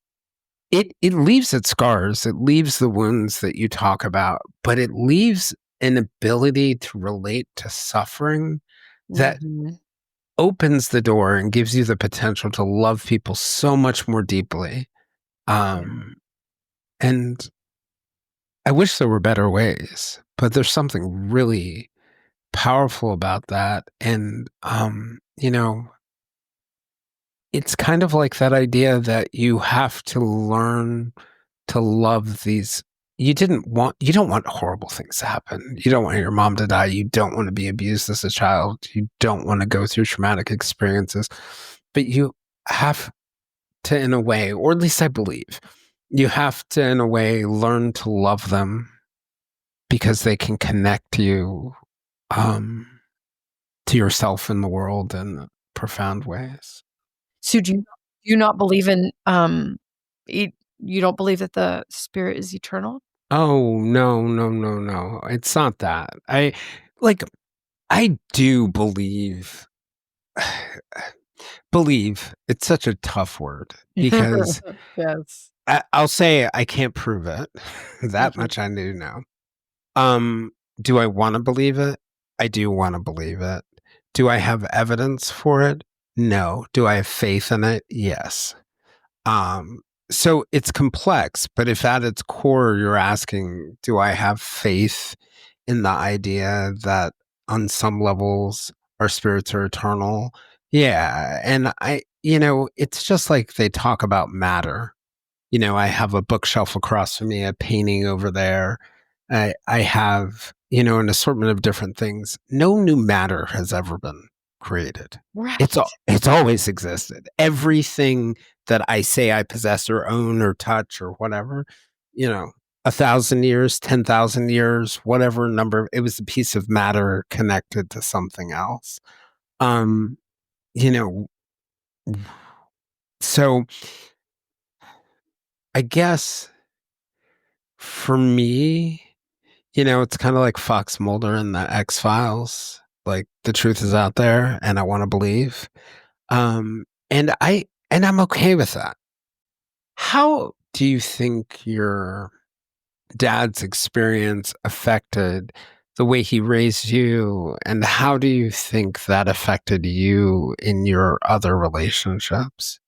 it leaves its scars, it leaves the wounds that you talk about, but it leaves an ability to relate to suffering that opens the door and gives you the potential to love people so much more deeply. And I wish there were better ways, but there's something really powerful about that. And, it's kind of like that idea that you have to learn to love these. You don't want horrible things to happen. You don't want your mom to die. You don't want to be abused as a child. You don't want to go through traumatic experiences, but you have to, in a way, or at least I believe, you have to, in a way, learn to love them because they can connect you to yourself and the world in profound ways. So do you not believe in you don't believe that the spirit is eternal? Oh, no, no, no, no. It's not that. Like I do believe believe. It's such a tough word because Yes. I'll say I can't prove it. That Mhm. much I do know. Um, do I want to believe it? I do want to believe it. Do I have evidence for it? No. Do I have faith in it? Yes. Um, so it's complex, but if at its core you're asking, do I have faith in the idea that on some levels our spirits are eternal? Yeah. And it's just like they talk about matter. I have a bookshelf across from me, a painting over there. I have, an assortment of different things. No new matter has ever been created. Right. It's always existed. Everything that I say I possess or own or touch or whatever, 1,000 years, 10,000 years, whatever number, it was a piece of matter connected to something else. Um, you know, so I guess for me, it's kind of like Fox Mulder in the X-Files. Like the truth is out there and I want to believe. And I'm okay with that. How do you think your dad's experience affected the way he raised you? And how do you think that affected you in your other relationships?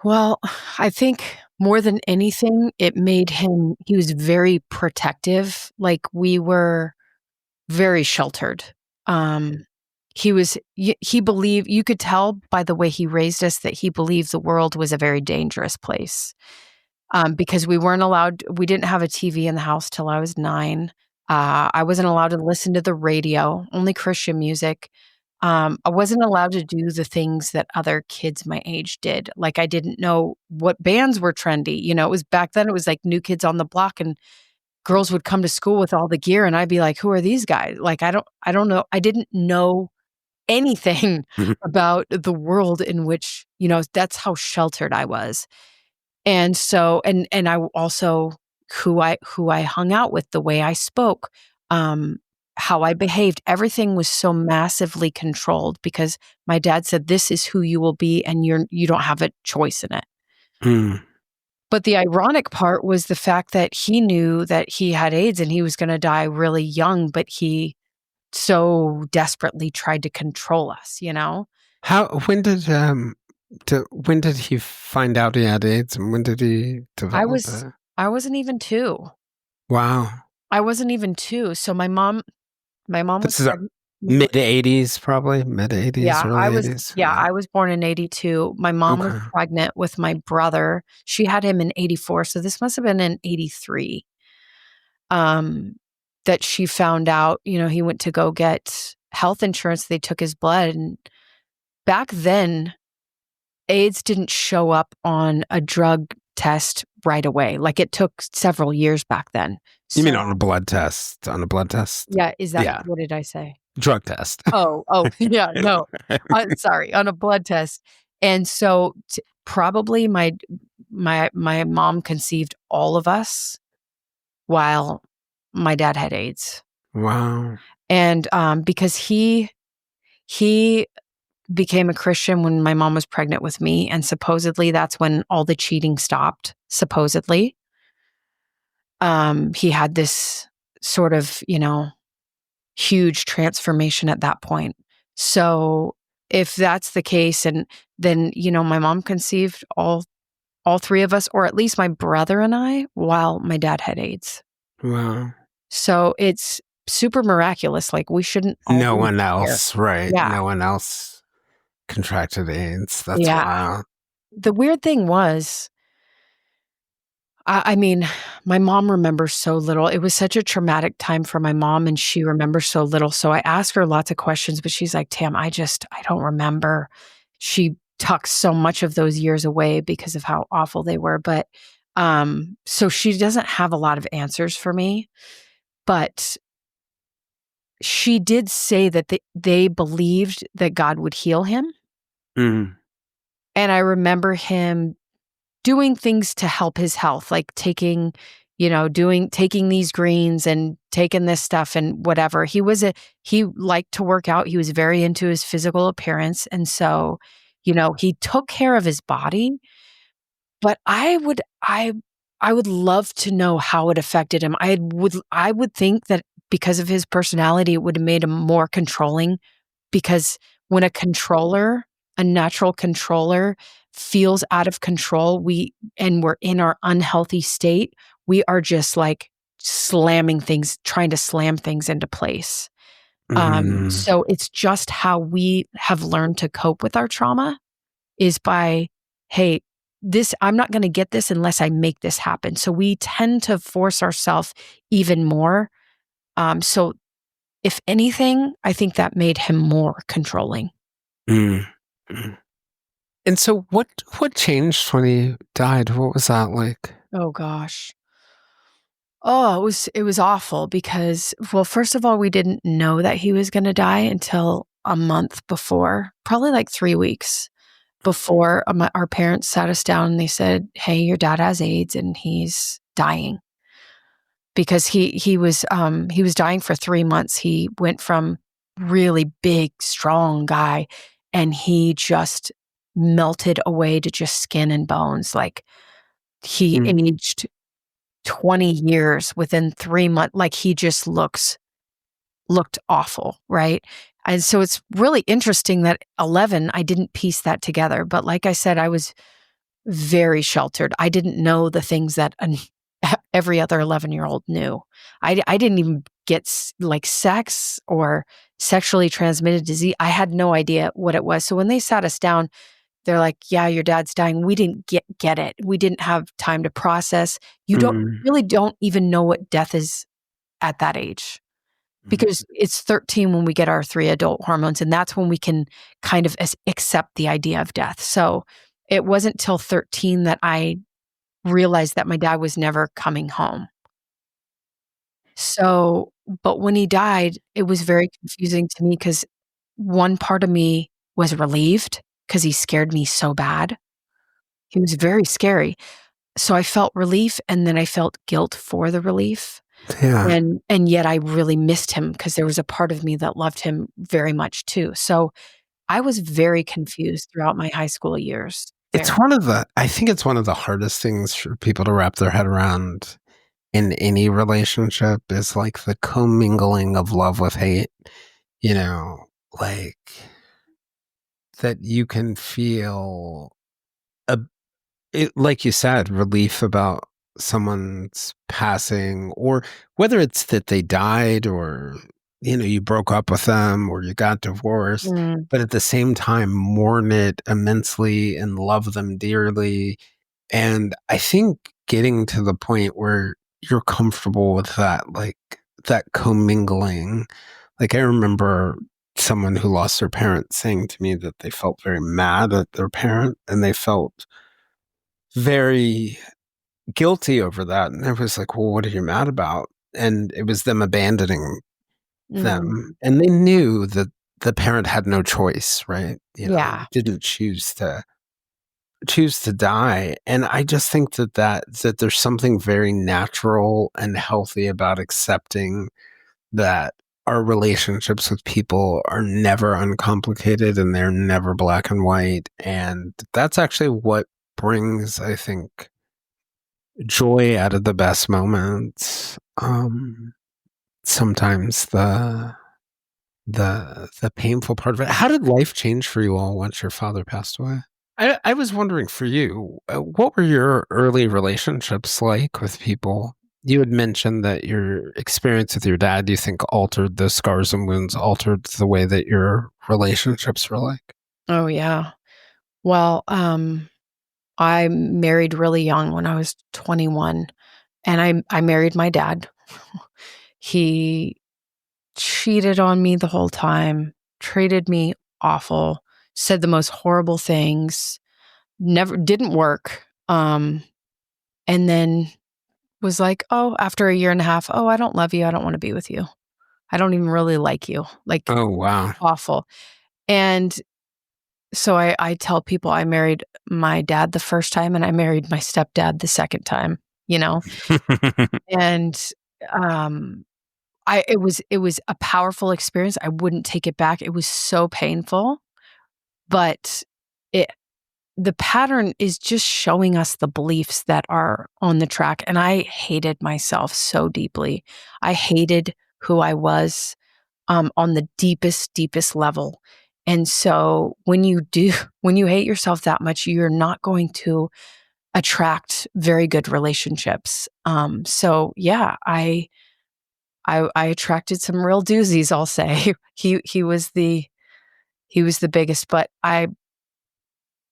Well, I think more than anything, he was very protective. Like we were very sheltered. Um, he believed, you could tell by the way he raised us that he believed the world was a very dangerous place. Because we didn't have a TV in the house till I was 9. I wasn't allowed to listen to the radio, only Christian music. I wasn't allowed to do the things that other kids my age did. Like I didn't know what bands were trendy. It was back then, it was like New Kids on the Block, and girls would come to school with all the gear and I'd be like, who are these guys? Like I don't know. I didn't know anything about the world in which, that's how sheltered I was. And so and I also who I hung out with, the way I spoke, how I behaved, everything was so massively controlled because my dad said, "This is who you will be, and you don't have a choice in it." Mm. But the ironic part was the fact that he knew that he had AIDS and he was going to die really young, but he so desperately tried to control us, How when did he find out he had AIDS and when did he I develop was it? I wasn't even 2. Wow. I wasn't even 2. So my mom was This is pregnant. mid 80s, probably mid 80s, early 80s. Yeah. I was born in 82. My mom was Okay. pregnant with my brother. She had him in 84, so this must have been in 83. Um, that she found out, he went to go get health insurance. They took his blood, and back then, AIDS didn't show up on a drug test right away. Like it took several years back then. You mean So on a blood test? On a blood test? yeah, Yeah. what did I say? Drug test. Oh, yeah, no. Sorry, on a blood test. And so probably my mom conceived all of us while my dad had AIDS. Wow. And because he became a Christian when my mom was pregnant with me, and supposedly that's when all the cheating stopped. Supposedly, he had this sort of huge transformation at that point. So if that's the case, and then my mom conceived all 3 of us, or at least my brother and I, while my dad had AIDS. Wow. So it's super miraculous. Like we shouldn't all No be one here. else, right? Yeah. No one else contracted AIDS. That's Yeah. wild. The weird thing was, I mean, my mom remembers so little. It was such a traumatic time for my mom, and she remembers so little. So I ask her lots of questions, but she's like, Tam, I don't remember. She tucks so much of those years away because of how awful they were. But so she doesn't have a lot of answers for me. But she did say that they believed that God would heal him. Mm. And I remember him doing things to help his health, like taking these greens and taking this stuff and whatever. He liked to work out. He was very into his physical appearance. And so, he took care of his body, but I would love to know how it affected him. I would think that because of his personality, it would have made him more controlling, because when a natural controller feels out of control, we're in our unhealthy state, we are just like trying to slam things into place. Mm. So it's just how we have learned to cope with our trauma is by, hey, I'm not going to get this unless I make this happen. So we tend to force ourselves even more. So if anything, I think that made him more controlling. Mm. Mm. And so what changed when he died? What was that like? Oh gosh. Oh, it was awful because, well, first of all, we didn't know that he was going to die until a month before, probably like 3 weeks before. Our parents sat us down and they said, "Hey, your dad has AIDS and he's dying." Because he was dying for 3 months. He went from really big, strong guy, and he just melted away to just skin and bones. Like he Mm. aged 20 years within 3 months. Like he just looked awful, right? And so it's really interesting that 11, I didn't piece that together. But like I said, I was very sheltered. I didn't know the things that every other 11-year-old knew. I didn't even get like sex or sexually transmitted disease. I had no idea what it was. So when they sat us down, they're like, "Yeah, your dad's dying." We didn't get it. We didn't have time to process. You Mm. don't even know what death is at that age, because it's 13 when we get our 3 adult hormones, and that's when we can kind of accept the idea of death. So it wasn't till 13 that I realized that my dad was never coming home. So, but when he died, it was very confusing to me because one part of me was relieved because he scared me so bad. He was very scary. So I felt relief, and then I felt guilt for the relief. Yeah. And yet I really missed him because there was a part of me that loved him very much too. So I was very confused throughout my high school years. I think it's one of the hardest things for people to wrap their head around in any relationship is like the commingling of love with hate, you know, like that you can feel a like you said, relief about someone's passing, or whether it's that they died or, you broke up with them or you got divorced, Mm, but at the same time, mourn it immensely and love them dearly. And I think getting to the point where you're comfortable with that, like that commingling. Like I remember someone who lost their parent saying to me that they felt very mad at their parent and they felt very guilty over that. And I was like, well, what are you mad about? And it was them abandoning mm, them. And they knew that the parent had no choice, right? yeah. Didn't choose to die. And I just think that there's something very natural and healthy about accepting that our relationships with people are never uncomplicated and they're never black and white. And that's actually what brings, I think, joy out of the best moments. Sometimes the painful part of it. How did life change for you all once your father passed away? I was wondering for you, what were your early relationships like with people? You had mentioned that your experience with your dad, you think, altered the scars and wounds, altered the way that your relationships were like. Oh, yeah. Well, I married really young when I was 21, and I married my dad. He cheated on me the whole time, treated me awful, said the most horrible things, never didn't work. And then was like, "Oh, after a year and a half, oh, I don't love you. I don't want to be with you." I don't even really like you. Like, Oh, wow. awful. And so I tell people I married my dad the first time and I married my stepdad the second time, you know? And um it was a powerful experience. I wouldn't take it back. It was so painful, but it the pattern is just showing us the beliefs that are on the track. And I hated myself so deeply. I hated who I was on the deepest, deepest level. And so when you hate yourself that much, you're not going to attract very good relationships. So yeah, I attracted some real doozies, I'll say. He was the biggest, but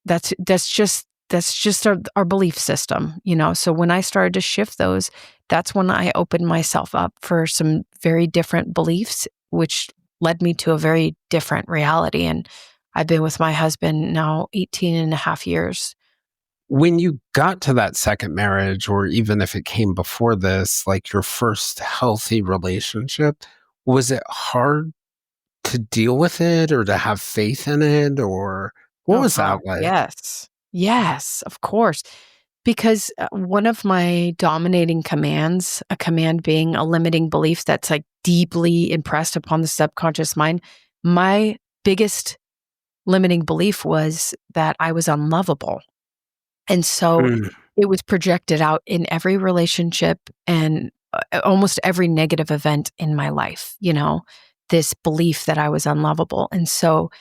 that's just our belief system, you know. So when I started to shift those, that's when I opened myself up for some very different beliefs, which led me to a very different reality. And I've been with my husband now 18 and a half years. When you got to that second marriage, or even if it came before this, like your first healthy relationship, was it hard to deal with it or to have faith in it? Or what Oh was God, that like? yes. Yes, of course. Because one of my dominating commands, a command being a limiting belief that's like deeply impressed upon the subconscious mind, my biggest limiting belief was that I was unlovable. And so Mm, it was projected out in every relationship and almost every negative event in my life, you know, this belief that I was unlovable. And so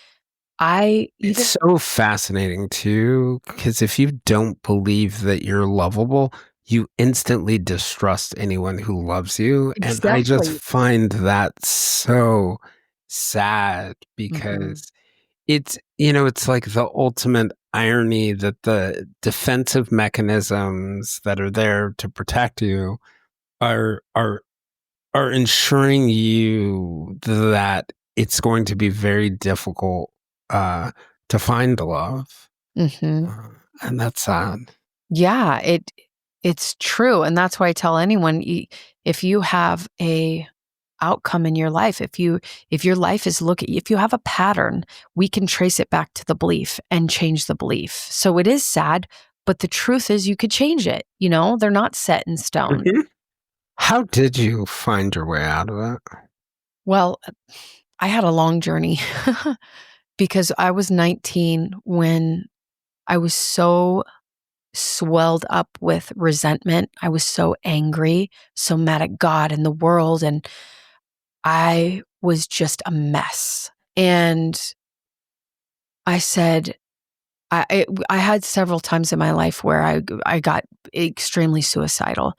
I it's even so fascinating too, because if you don't believe that you're lovable, you instantly distrust anyone who loves you. And I just exactly. find that so sad Hmm. because it's like the ultimate irony that the defensive mechanisms that are there to protect you are are are ensuring you that it's going to be very difficult uh, to find love, Hmm. uh, and that's sad. Yeah, it's true, and that's why I tell anyone if you have a outcome in your life, if your life is looking, if you have a pattern, we can trace it back to the belief and change the belief. So it is sad, but the truth is you could change it. You know, they're not set in stone. Mhm. How did you find your way out of it? Well, I had a long journey because I was 19 when I was so swelled up with resentment. I was so angry, so mad at God and the world, and I was just a mess. And I said, I had several times in my life where I got extremely suicidal.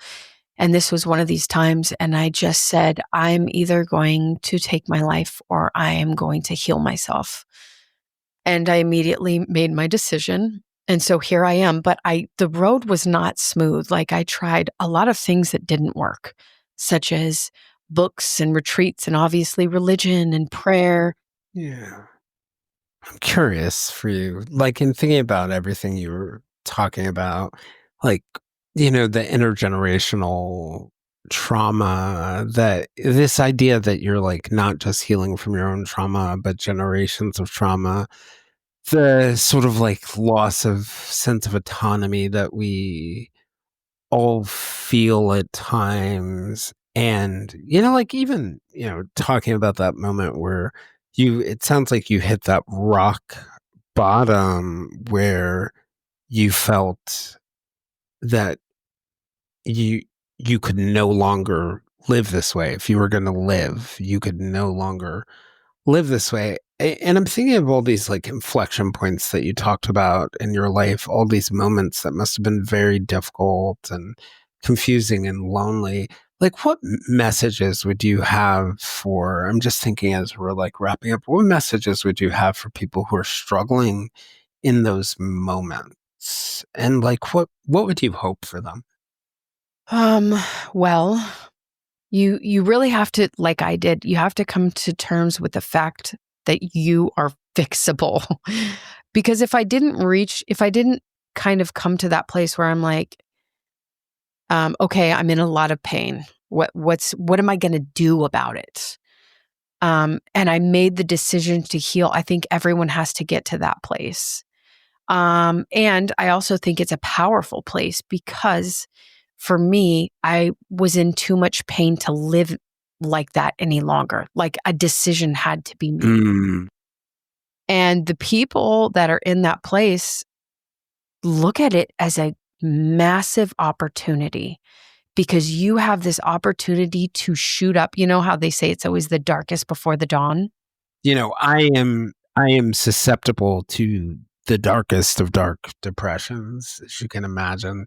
And this was one of these times. And I just said, I'm either going to take my life or I am going to heal myself. And I immediately made my decision. And so here I am. But the road was not smooth. Like I tried a lot of things that didn't work, such as books and retreats and obviously religion and prayer. Yeah, I'm curious for you, like in thinking about everything you were talking about, like the intergenerational trauma, that this idea that you're like not just healing from your own trauma, but generations of trauma, the sort of like loss of sense of autonomy that we all feel at times. And, like even, talking about that moment where it sounds like you hit that rock bottom where you felt that you you could no longer live this way. If you were going to live, you could no longer live this way. And I'm thinking of all these like inflection points that you talked about in your life, all these moments that must have been very difficult and confusing and lonely. Like, what messages would you have for, I'm just thinking as we're like wrapping up, what messages would you have for people who are struggling in those moments? And like, what would you hope for them? Um, well, you really have to, like I did, you have to come to terms with the fact that you are fixable. Because if I didn't kind of come to that place where I'm like, okay, I'm in a lot of pain. What am I going to do about it? And I made the decision to heal. I think everyone has to get to that place. And I also think it's a powerful place because for me, I was in too much pain to live like that any longer. Like a decision had to be made. Mm. And the people that are in that place look at it as a massive opportunity because you have this opportunity to shoot up. You know how they say it's always the darkest before the dawn? I am susceptible to the darkest of dark depressions, as you can imagine.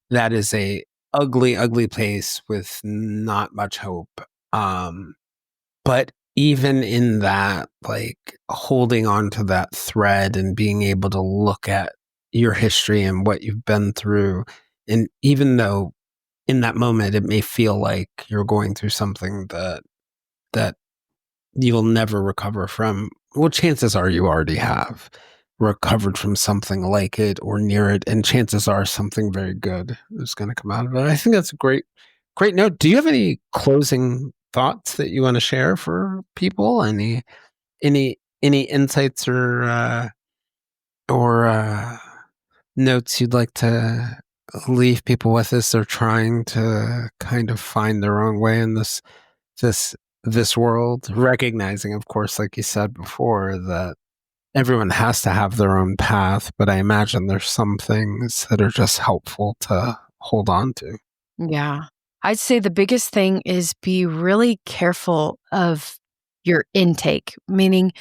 That is a ugly, ugly place with not much hope. But even in that, like holding on to that thread and being able to look at your history and what you've been through, and even though in that moment it may feel like you're going through something that you'll never recover from, well, chances are you already have recovered from something like it or near it, and chances are something very good is going to come out of it. I think that's a great note. Do you have any closing thoughts that you want to share for people? Any insights or notes you'd like to leave people with as they're trying to kind of find their own way in this world, recognizing, of course, like you said before, that everyone has to have their own path, but I imagine there's some things that are just helpful to hold on to. Yeah. I'd say the biggest thing is be really careful of your intake, meaning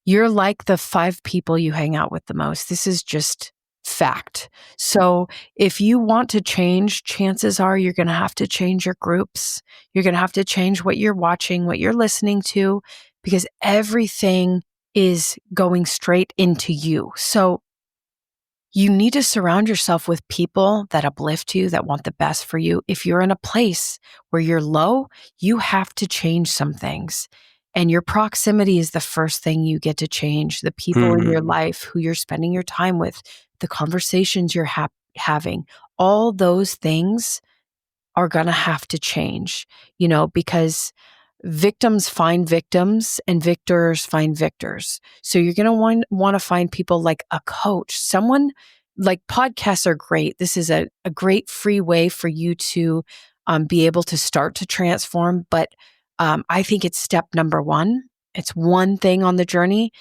you're like the 5 people you hang out with the most. This is just fact. So if you want to change, chances are you're going to have to change your groups. You're going to have to change what you're watching, what you're listening to, because everything is going straight into you. So you need to surround yourself with people that uplift you, that want the best for you. If you're in a place where you're low, you have to change some things. And your proximity is the first thing you get to change. The people in your life who you're spending your time with, the conversations you're having, all those things are going to have to change, because victims find victims and victors find victors. So you're going to want to find people like a coach, someone like podcasts are great. This is a great free way for you to be able to start to transform. But I think it's step number 1. It's one thing on the journey.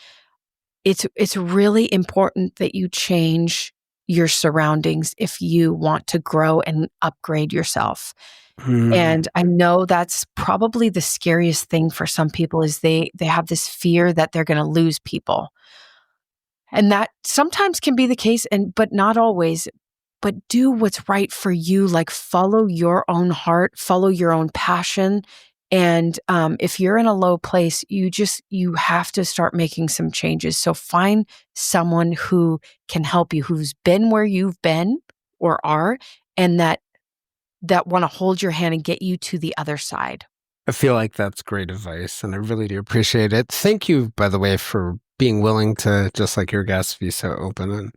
It's really important that you change your surroundings if you want to grow and upgrade yourself. And I know that's probably the scariest thing for some people is they have this fear that they're going to lose people. And that sometimes can be the case, but not always. But do what's right for you, like follow your own heart, follow your own passion. And if you're in a low place, you have to start making some changes. So find someone who can help you, who's been where you've been or are, and that want to hold your hand and get you to the other side. I feel like that's great advice, and I really do appreciate it. Thank you, by the way, for being willing to, just like your guests, be so open and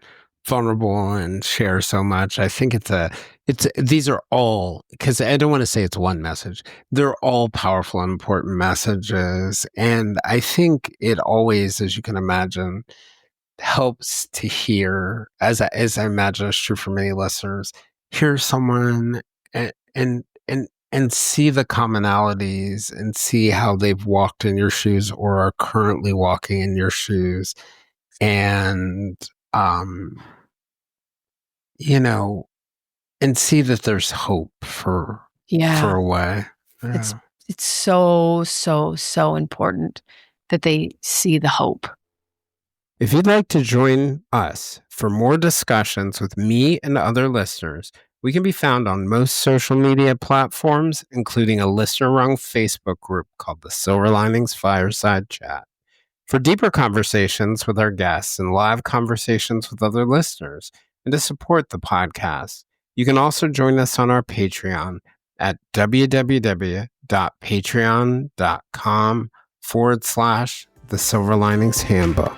vulnerable and share so much. I think these are all, because I don't want to say it's one message. They're all powerful and important messages. And I think it always, as you can imagine, helps to hear, as I imagine is true for many listeners, hear someone and see the commonalities and see how they've walked in your shoes or are currently walking in your shoes. And and see that there's hope for a way. Yeah. It's so, so, so important that they see the hope. If you'd like to join us for more discussions with me and other listeners, we can be found on most social media platforms, including a listener-run Facebook group called the Silver Linings Fireside Chat. For deeper conversations with our guests and live conversations with other listeners, and to support the podcast, you can also join us on our Patreon at www.patreon.com/The Silver Linings Handbook.